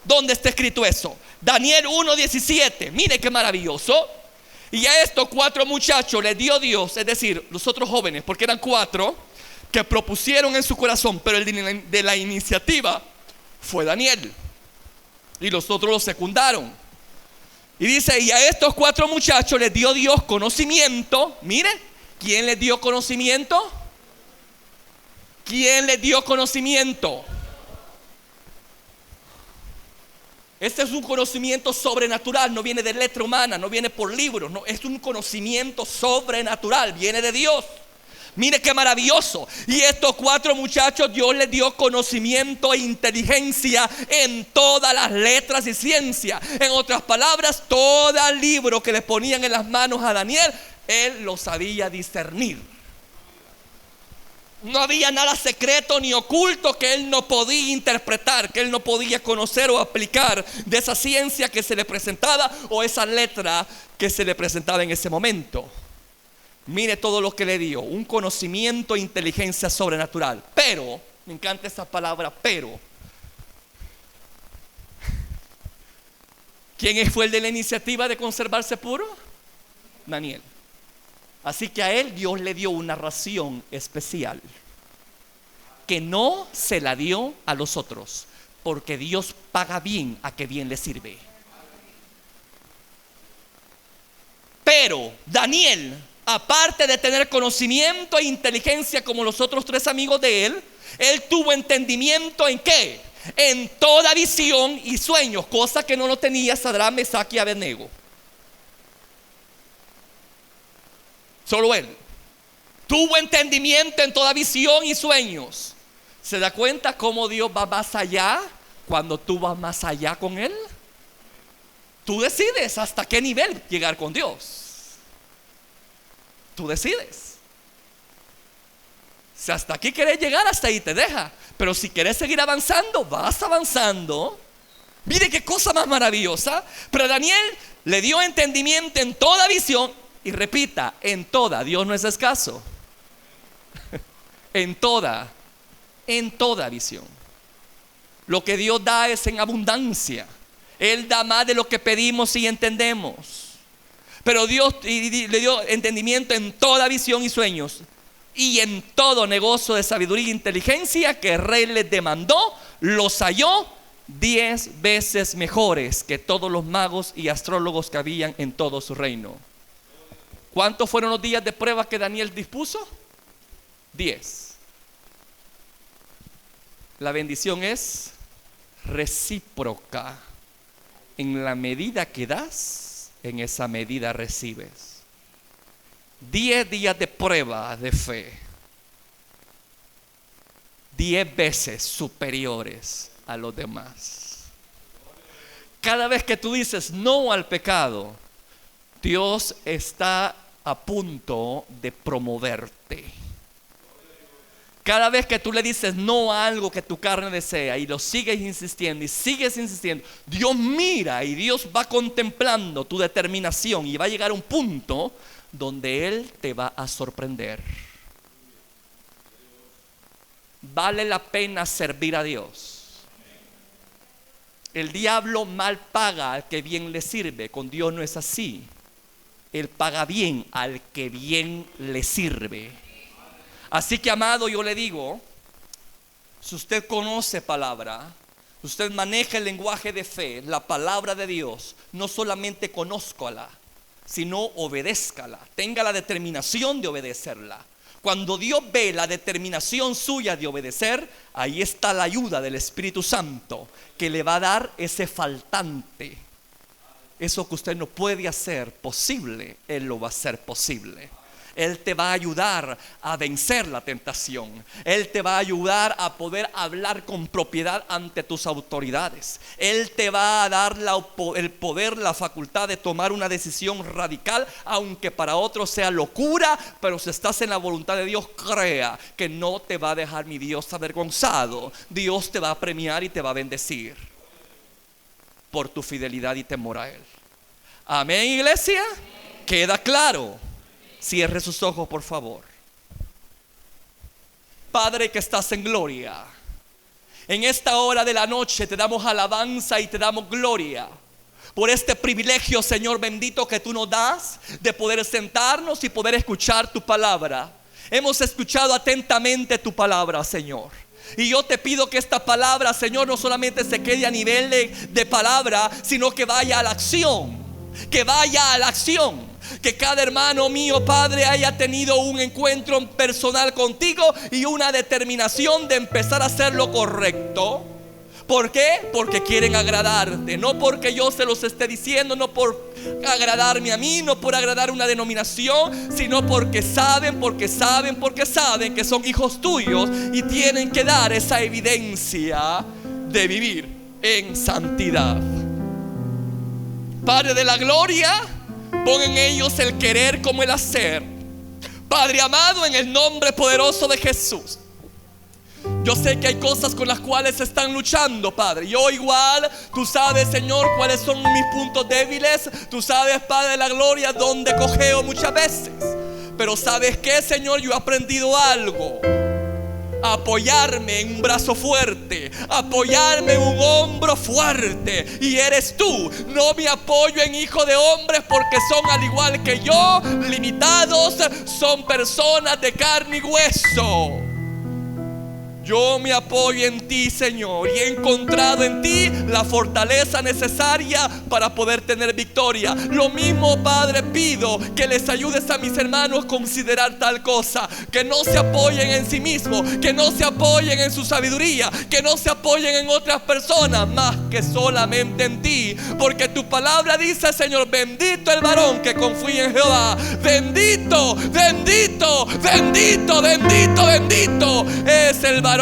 ¿Dónde está escrito eso? Daniel 1:17. Mire qué maravilloso. Y a estos 4 muchachos les dio Dios, es decir, los otros jóvenes, porque eran 4 que propusieron en su corazón, pero el de la iniciativa fue Daniel. Y los otros lo secundaron. Y dice, y a estos 4 muchachos les dio Dios conocimiento. Mire, ¿quién les dio conocimiento? ¿Quién les dio conocimiento? Este es un conocimiento sobrenatural, no viene de letra humana, no viene por libros, no, es un conocimiento sobrenatural, viene de Dios. Mire qué maravilloso. Y estos 4 muchachos Dios les dio conocimiento e inteligencia en todas las letras y ciencia. En otras palabras, todo libro que le ponían en las manos a Daniel, él lo sabía discernir. No había nada secreto ni oculto que él no podía interpretar, que él no podía conocer o aplicar de esa ciencia que se le presentaba o esa letra que se le presentaba en ese momento. Mire todo lo que le dio, un conocimiento e inteligencia sobrenatural. Pero, me encanta esa palabra, pero. ¿Quién fue el de la iniciativa de conservarse puro? Daniel. Así que a él Dios le dio una ración especial que no se la dio a los otros, porque Dios paga bien a que bien le sirve. Pero Daniel, aparte de tener conocimiento e inteligencia como los otros 3 amigos de él, él tuvo entendimiento ¿en qué? En toda visión y sueños, cosa que no lo tenía Sadrach, Mesach y Abednego. Solo él tuvo entendimiento en toda visión y sueños. ¿Se da cuenta cómo Dios va más allá cuando tú vas más allá con él? Tú decides hasta qué nivel llegar con Dios. Tú decides. Si hasta aquí querés llegar, hasta ahí te deja. Pero si querés seguir avanzando, vas avanzando. Mire qué cosa más maravillosa. Pero Daniel le dio entendimiento en toda visión. Y repita, en toda. Dios no es escaso. En toda visión. Lo que Dios da es en abundancia. Él da más de lo que pedimos y entendemos. Pero Dios le dio entendimiento en toda visión y sueños, y en todo negocio de sabiduría e inteligencia que el rey les demandó, los halló 10 veces mejores que todos los magos y astrólogos que habían en todo su reino. ¿Cuántos fueron los días de prueba que Daniel dispuso? 10. La bendición es recíproca. En la medida que das, en esa medida recibes. 10 días de prueba de fe, 10 veces superiores a los demás. Cada vez que tú dices no al pecado, Dios está a punto de promoverte. Cada vez que tú le dices no a algo que tu carne desea y lo sigues insistiendo y sigues insistiendo, Dios mira y Dios va contemplando tu determinación y va a llegar a un punto donde Él te va a sorprender. Vale la pena servir a Dios. El diablo mal paga al que bien le sirve. Con Dios no es así. Él paga bien al que bien le sirve. Así que, amado, yo le digo, si usted conoce palabra, usted maneja el lenguaje de fe, la palabra de Dios, no solamente conózcala, sino obedézcala, tenga la determinación de obedecerla. Cuando Dios ve la determinación suya de obedecer, ahí está la ayuda del Espíritu Santo que le va a dar ese faltante. Eso que usted no puede hacer posible, Él lo va a hacer posible. Él te va a ayudar a vencer la tentación. Él te va a ayudar a poder hablar con propiedad ante tus autoridades. Él te va a dar el poder, la facultad de tomar una decisión radical, aunque para otros sea locura. Pero si estás en la voluntad de Dios, crea que no te va a dejar mi Dios avergonzado. Dios te va a premiar y te va a bendecir por tu fidelidad y temor a Él. Amén, iglesia. ¿Queda claro? Cierre sus ojos, por favor. Padre que estás en gloria, en esta hora de la noche te damos alabanza y te damos gloria por este privilegio, Señor bendito, que tú nos das de poder sentarnos y poder escuchar tu palabra. Hemos escuchado atentamente tu palabra, Señor. Y yo te pido que esta palabra, Señor, no solamente se quede a nivel de palabra, sino que vaya a la acción. Que vaya a la acción. Que cada hermano mío, Padre, haya tenido un encuentro personal contigo y una determinación de empezar a hacer lo correcto. ¿Por qué? Porque quieren agradarte. No porque yo se los esté diciendo, no por agradarme a mí, no por agradar una denominación, sino porque saben que son hijos tuyos y tienen que dar esa evidencia de vivir en santidad. Padre de la gloria, pon en ellos el querer como el hacer. Padre amado, en el nombre poderoso de Jesús. Yo sé que hay cosas con las cuales están luchando, Padre. Yo igual, tú sabes, Señor, cuáles son mis puntos débiles. Tú sabes, Padre de la gloria, dónde cojeo muchas veces. Pero ¿sabes qué, Señor? Yo he aprendido algo. Apoyarme en un brazo fuerte, apoyarme en un hombro fuerte, y eres tú. No me apoyo en hijos de hombres porque son al igual que yo, limitados, son personas de carne y hueso. Yo me apoyo en ti, Señor, y he encontrado en ti la fortaleza necesaria para poder tener victoria. Lo mismo, Padre, pido que les ayudes a mis hermanos a considerar tal cosa. Que no se apoyen en sí mismos, que no se apoyen en su sabiduría, que no se apoyen en otras personas, más que solamente en ti. Porque tu palabra dice, Señor, bendito el varón que confía en Jehová. Bendito, bendito, bendito, bendito, bendito es el varón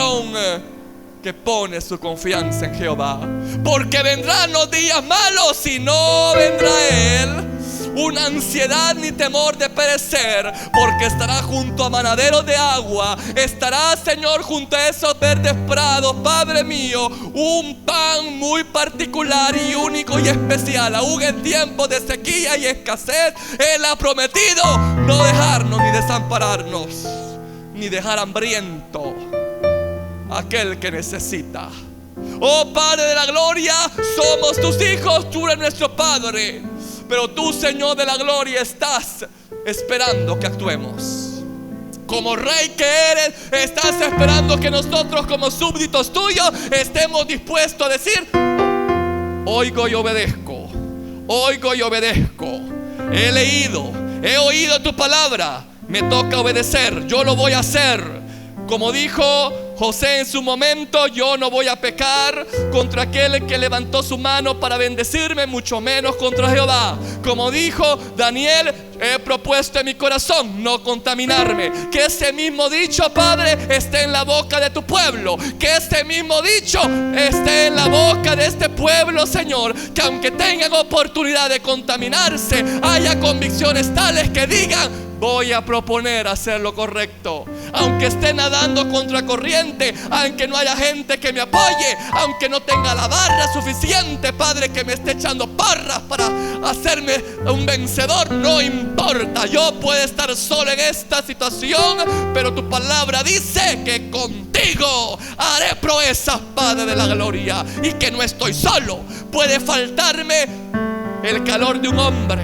que pone su confianza en Jehová. Porque vendrán los días malos y no vendrá él una ansiedad ni temor de perecer, porque estará junto a manaderos de agua. Estará, Señor, junto a esos verdes prados, Padre mío, un pan muy particular y único y especial. Aún en tiempos de sequía y escasez, Él ha prometido no dejarnos ni desampararnos, ni dejar hambriento aquel que necesita. Oh Padre de la gloria, somos tus hijos, tú eres nuestro Padre. Pero tú, Señor de la gloria, estás esperando que actuemos. Como Rey que eres, estás esperando que nosotros como súbditos tuyos estemos dispuestos a decir: oigo y obedezco, oigo y obedezco. He leído, he oído tu palabra, me toca obedecer, yo lo voy a hacer. Como dijo José en su momento, yo no voy a pecar contra aquel que levantó su mano para bendecirme, mucho menos contra Jehová. Como dijo Daniel, he propuesto en mi corazón no contaminarme. Que ese mismo dicho, Padre, esté en la boca de tu pueblo. Que ese mismo dicho esté en la boca de este pueblo, Señor. Que aunque tengan oportunidad de contaminarse, haya convicciones tales que digan: voy a proponer hacer lo correcto. Aunque esté nadando contra corriente, aunque no haya gente que me apoye, aunque no tenga la barra suficiente, Padre, que me esté echando porras para hacerme un vencedor, no importa. Yo puedo estar solo en esta situación, pero tu palabra dice que contigo haré proezas, Padre de la gloria. Y que no estoy solo. Puede faltarme el calor de un hombre,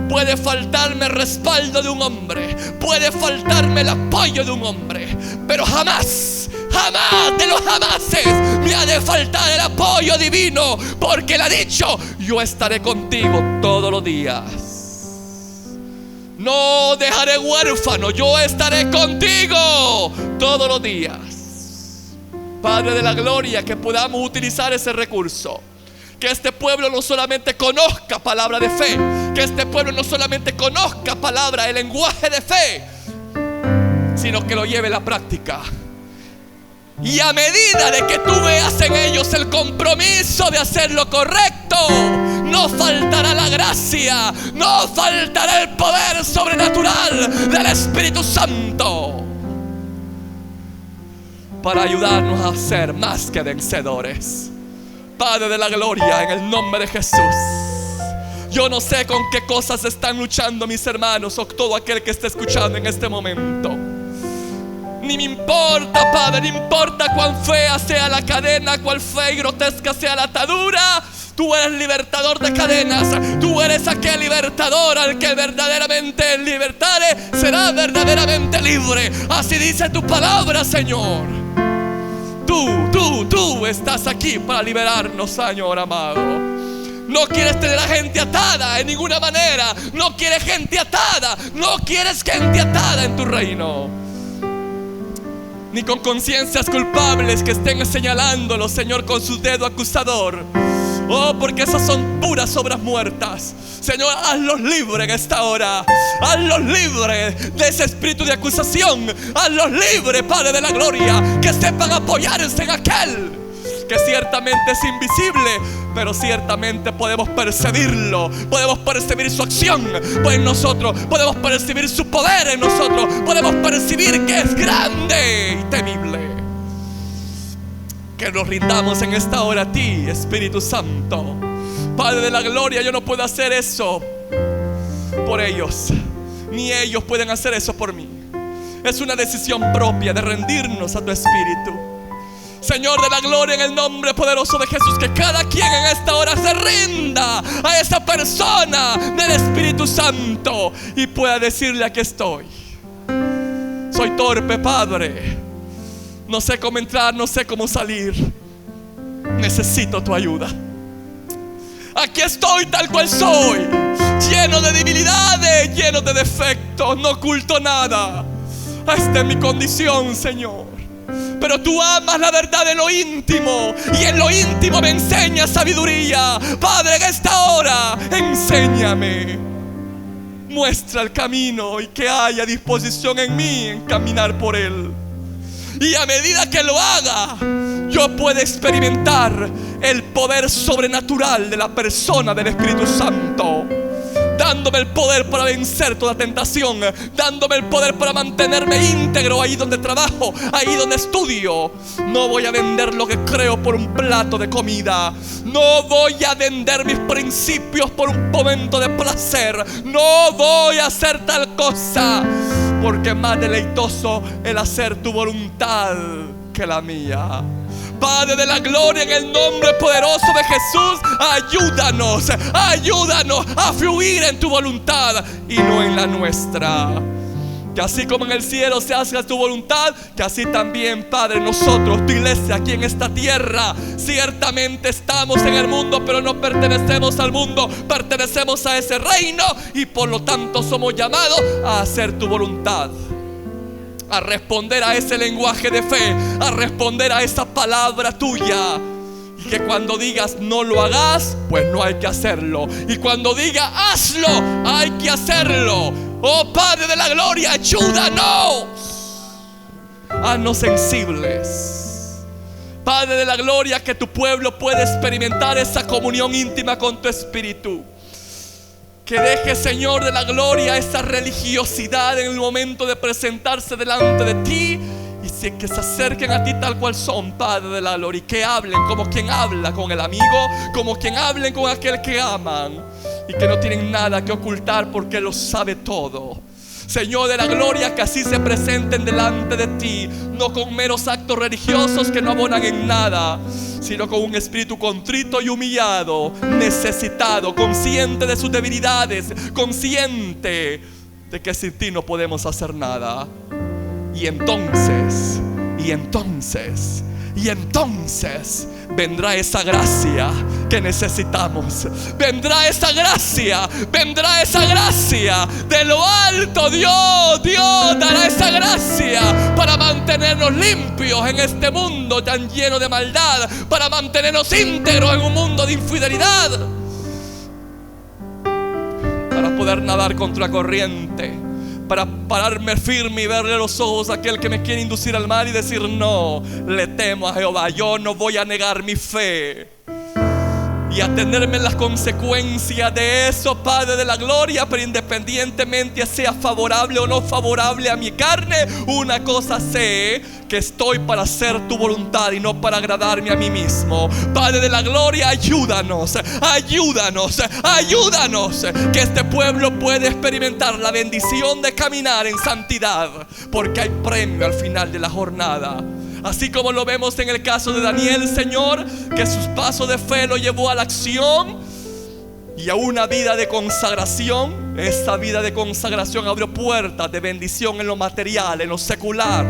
puede faltarme el respaldo de un hombre, puede faltarme el apoyo de un hombre, pero jamás, jamás de los jamases me ha de faltar el apoyo divino, porque Él ha dicho: yo estaré contigo todos los días. No dejaré huérfano, yo estaré contigo todos los días. Padre de la gloria, que podamos utilizar ese recurso. Que este pueblo no solamente conozca palabra de fe, que este pueblo no solamente conozca palabra, el lenguaje de fe, sino que lo lleve a la práctica. Y a medida de que tú veas en ellos el compromiso de hacer lo correcto, no faltará la gracia, no faltará el poder sobrenatural del Espíritu Santo para ayudarnos a ser más que vencedores. Padre de la gloria, en el nombre de Jesús. Yo no sé con qué cosas están luchando mis hermanos o todo aquel que esté escuchando en este momento. Ni me importa, Padre, no importa cuán fea sea la cadena, cuán fea y grotesca sea la atadura. Tú eres libertador de cadenas. Tú eres aquel libertador al que verdaderamente libertare será verdaderamente libre. Así dice tu palabra, Señor. Tú estás aquí para liberarnos, Señor amado. No quieres tener a gente atada en ninguna manera. No quieres gente atada. No quieres gente atada en tu reino. Ni con conciencias culpables que estén señalándolo, Señor, con su dedo acusador. Oh, porque esas son puras obras muertas. Señor, hazlos libres en esta hora. Hazlos libres de ese espíritu de acusación. Hazlos libres, Padre de la gloria. Que sepan apoyarse en aquel que ciertamente es invisible, pero ciertamente podemos percibirlo. Podemos percibir su acción en nosotros. Podemos percibir su poder en nosotros. Podemos percibir que es grande y temible. Que nos rindamos en esta hora a ti, Espíritu Santo. Padre de la gloria, yo no puedo hacer eso por ellos, ni ellos pueden hacer eso por mí. Es una decisión propia de rendirnos a tu Espíritu. Señor de la gloria, en el nombre poderoso de Jesús, que cada quien en esta hora se rinda a esa persona del Espíritu Santo y pueda decirle: aquí estoy. Soy torpe, Padre. No sé cómo entrar, no sé cómo salir. Necesito tu ayuda. Aquí estoy tal cual soy, lleno de debilidades, lleno de defectos. No oculto nada. Esta es mi condición, Señor. Pero tú amas la verdad en lo íntimo, y en lo íntimo me enseñas sabiduría. Padre, en esta hora, enséñame. Muestra el camino y que haya disposición en mí en caminar por él. Y a medida que lo haga, yo pueda experimentar el poder sobrenatural de la persona del Espíritu Santo, dándome el poder para vencer toda tentación, dándome el poder para mantenerme íntegro ahí donde trabajo, ahí donde estudio. No voy a vender lo que creo por un plato de comida. No voy a vender mis principios por un momento de placer. No voy a hacer tal cosa, porque es más deleitoso el hacer tu voluntad que la mía. Padre de la gloria, en el nombre poderoso de Jesús, ayúdanos a fluir en tu voluntad y no en la nuestra. Que así como en el cielo se hace tu voluntad, que así también, Padre, nosotros, tu iglesia aquí en esta tierra, ciertamente estamos en el mundo, pero no pertenecemos al mundo, pertenecemos a ese reino, y por lo tanto somos llamados a hacer tu voluntad, a responder a ese lenguaje de fe, a responder a esa palabra tuya. Y que cuando digas no lo hagas, pues no hay que hacerlo. Y cuando diga hazlo, hay que hacerlo. Oh Padre de la gloria, ayúdanos. Haznos sensibles, Padre de la gloria, que tu pueblo pueda experimentar esa comunión íntima con tu Espíritu. Que deje, Señor de la gloria, esa religiosidad en el momento de presentarse delante de ti, y que se acerquen a ti tal cual son, Padre de la gloria, y que hablen como quien habla con el amigo, como quien hablen con aquel que aman, y que no tienen nada que ocultar porque lo sabe todo. Señor de la gloria, que así se presenten delante de ti, no con meros actos religiosos que no abonan en nada, sino con un espíritu contrito y humillado, necesitado, consciente de sus debilidades, consciente de que sin ti no podemos hacer nada. Y entonces vendrá esa gracia que necesitamos. Vendrá esa gracia de lo alto. Dios dará esa gracia para mantenernos limpios en este mundo tan lleno de maldad, para mantenernos íntegros en un mundo de infidelidad, para poder nadar contra corriente, para pararme firme y verle los ojos a aquel que me quiere inducir al mal y decir: no, le temo a Jehová, yo no voy a negar mi fe. y atenerme en las consecuencias de eso, Padre de la gloria. Pero independientemente sea favorable o no favorable a mi carne, una cosa sé, que estoy para hacer tu voluntad y no para agradarme a mí mismo. Padre de la gloria, ayúdanos, ayúdanos, ayúdanos, que este pueblo pueda experimentar la bendición de caminar en santidad, porque hay premio al final de la jornada. Así como lo vemos en el caso de Daniel, Señor, que sus pasos de fe lo llevó a la acción y a una vida de consagración. Esa vida de consagración abrió puertas de bendición en lo material, en lo secular,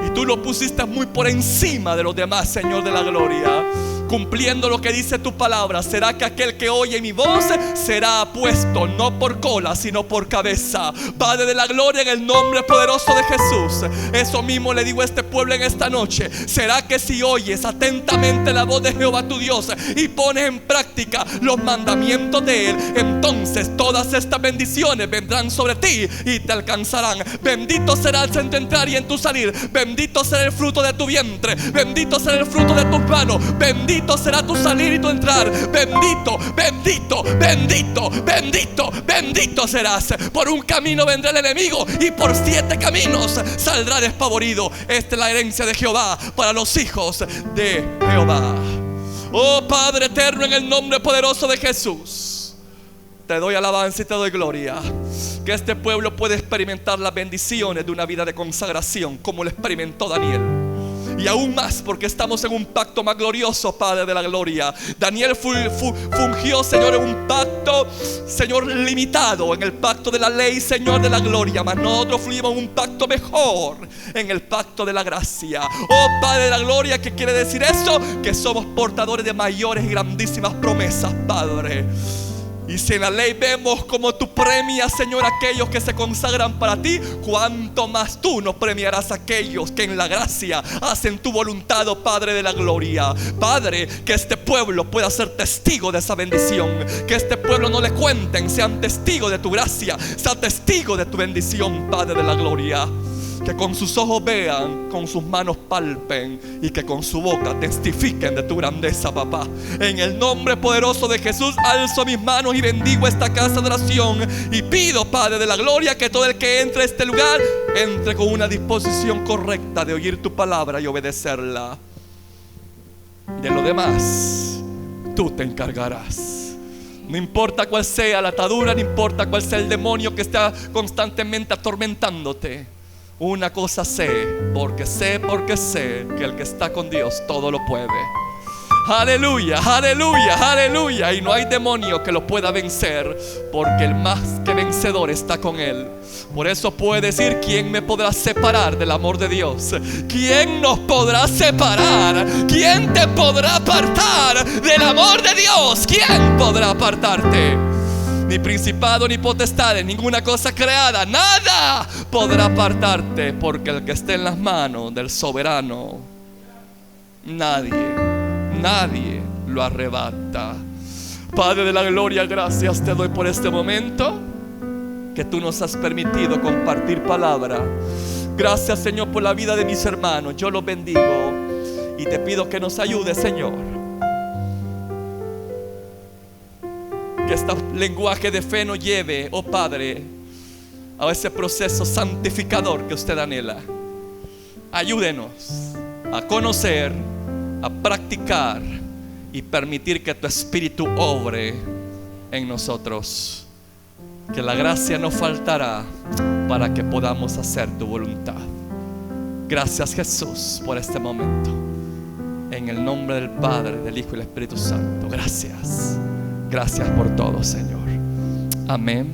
y tú lo pusiste muy por encima de los demás, Señor de la gloria, cumpliendo lo que dice tu palabra. Será que aquel que oye mi voz será puesto no por cola, sino por cabeza. Padre de la gloria, en el nombre poderoso de Jesús, eso mismo le digo a este pueblo en esta noche. Será que si oyes atentamente la voz de Jehová tu Dios y pones en práctica los mandamientos de Él, entonces todas estas bendiciones vendrán sobre ti y te alcanzarán. Bendito será en tu entrar y en tu salir. Bendito será el fruto de tu vientre. Bendito será el fruto de tus manos. Bendito será tu salir y tu entrar. Bendito, bendito, bendito, bendito, bendito serás. Por un camino vendrá el enemigo y por 7 caminos saldrá despavorido. Esta es la herencia de Jehová para los hijos de Jehová. Oh Padre eterno, en el nombre poderoso de Jesús, te doy alabanza y te doy gloria. Que este pueblo pueda experimentar las bendiciones de una vida de consagración como lo experimentó Daniel. Y aún más, porque estamos en un pacto más glorioso, Padre de la gloria. Daniel fungió, Señor, en un pacto, Señor, limitado, en el pacto de la ley, Señor de la gloria. Mas nosotros fluimos en un pacto mejor, en el pacto de la gracia. Oh Padre de la gloria, ¿qué quiere decir eso? Que somos portadores de mayores y grandísimas promesas, Padre. Y si en la ley vemos como tú premias, Señor, a aquellos que se consagran para ti, cuánto más tú nos premiarás a aquellos que en la gracia hacen tu voluntad, oh Padre de la gloria. Padre, que este pueblo pueda ser testigo de esa bendición. Que este pueblo no le cuenten, sean testigos de tu gracia, sean testigos de tu bendición, Padre de la gloria. Que con sus ojos vean, con sus manos palpen y que con su boca testifiquen de tu grandeza, papá. En el nombre poderoso de Jesús alzo mis manos y bendigo esta casa de oración. Y pido, Padre de la gloria, que todo el que entre a este lugar entre con una disposición correcta de oír tu palabra y obedecerla. De lo demás, tú te encargarás. No importa cuál sea la atadura, no importa cuál sea el demonio que está constantemente atormentándote. Una cosa sé, porque sé que el que está con Dios todo lo puede. Aleluya, aleluya, aleluya. Y no hay demonio que lo pueda vencer, porque el más que vencedor está con él. Por eso puede decir: ¿quién me podrá separar del amor de Dios? ¿Quién nos podrá separar? ¿Quién te podrá apartar del amor de Dios? ¿Quién podrá apartarte? Ni principado ni potestades, ninguna cosa creada, nada podrá apartarte, porque el que esté en las manos del soberano, nadie lo arrebata. Padre de la gloria, gracias te doy por este momento que tú nos has permitido compartir palabra. Gracias, Señor, por la vida de mis hermanos. Yo los bendigo y te pido que nos ayudes, Señor, que este lenguaje de fe nos lleve, oh Padre, a ese proceso santificador que usted anhela. Ayúdenos a conocer, a practicar y permitir que tu Espíritu obre en nosotros. Que la gracia no faltará para que podamos hacer tu voluntad. Gracias, Jesús, por este momento. En el nombre del Padre, del Hijo y del Espíritu Santo. Gracias. Gracias por todo, Señor. Amén.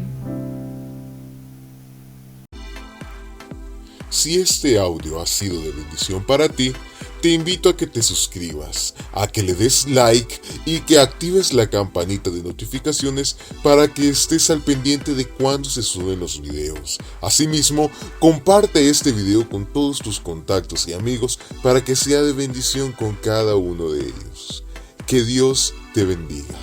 Si este audio ha sido de bendición para ti, te invito a que te suscribas, a que le des like y que actives la campanita de notificaciones para que estés al pendiente de cuando se suben los videos. Asimismo, comparte este video con todos tus contactos y amigos para que sea de bendición con cada uno de ellos. Que Dios te bendiga.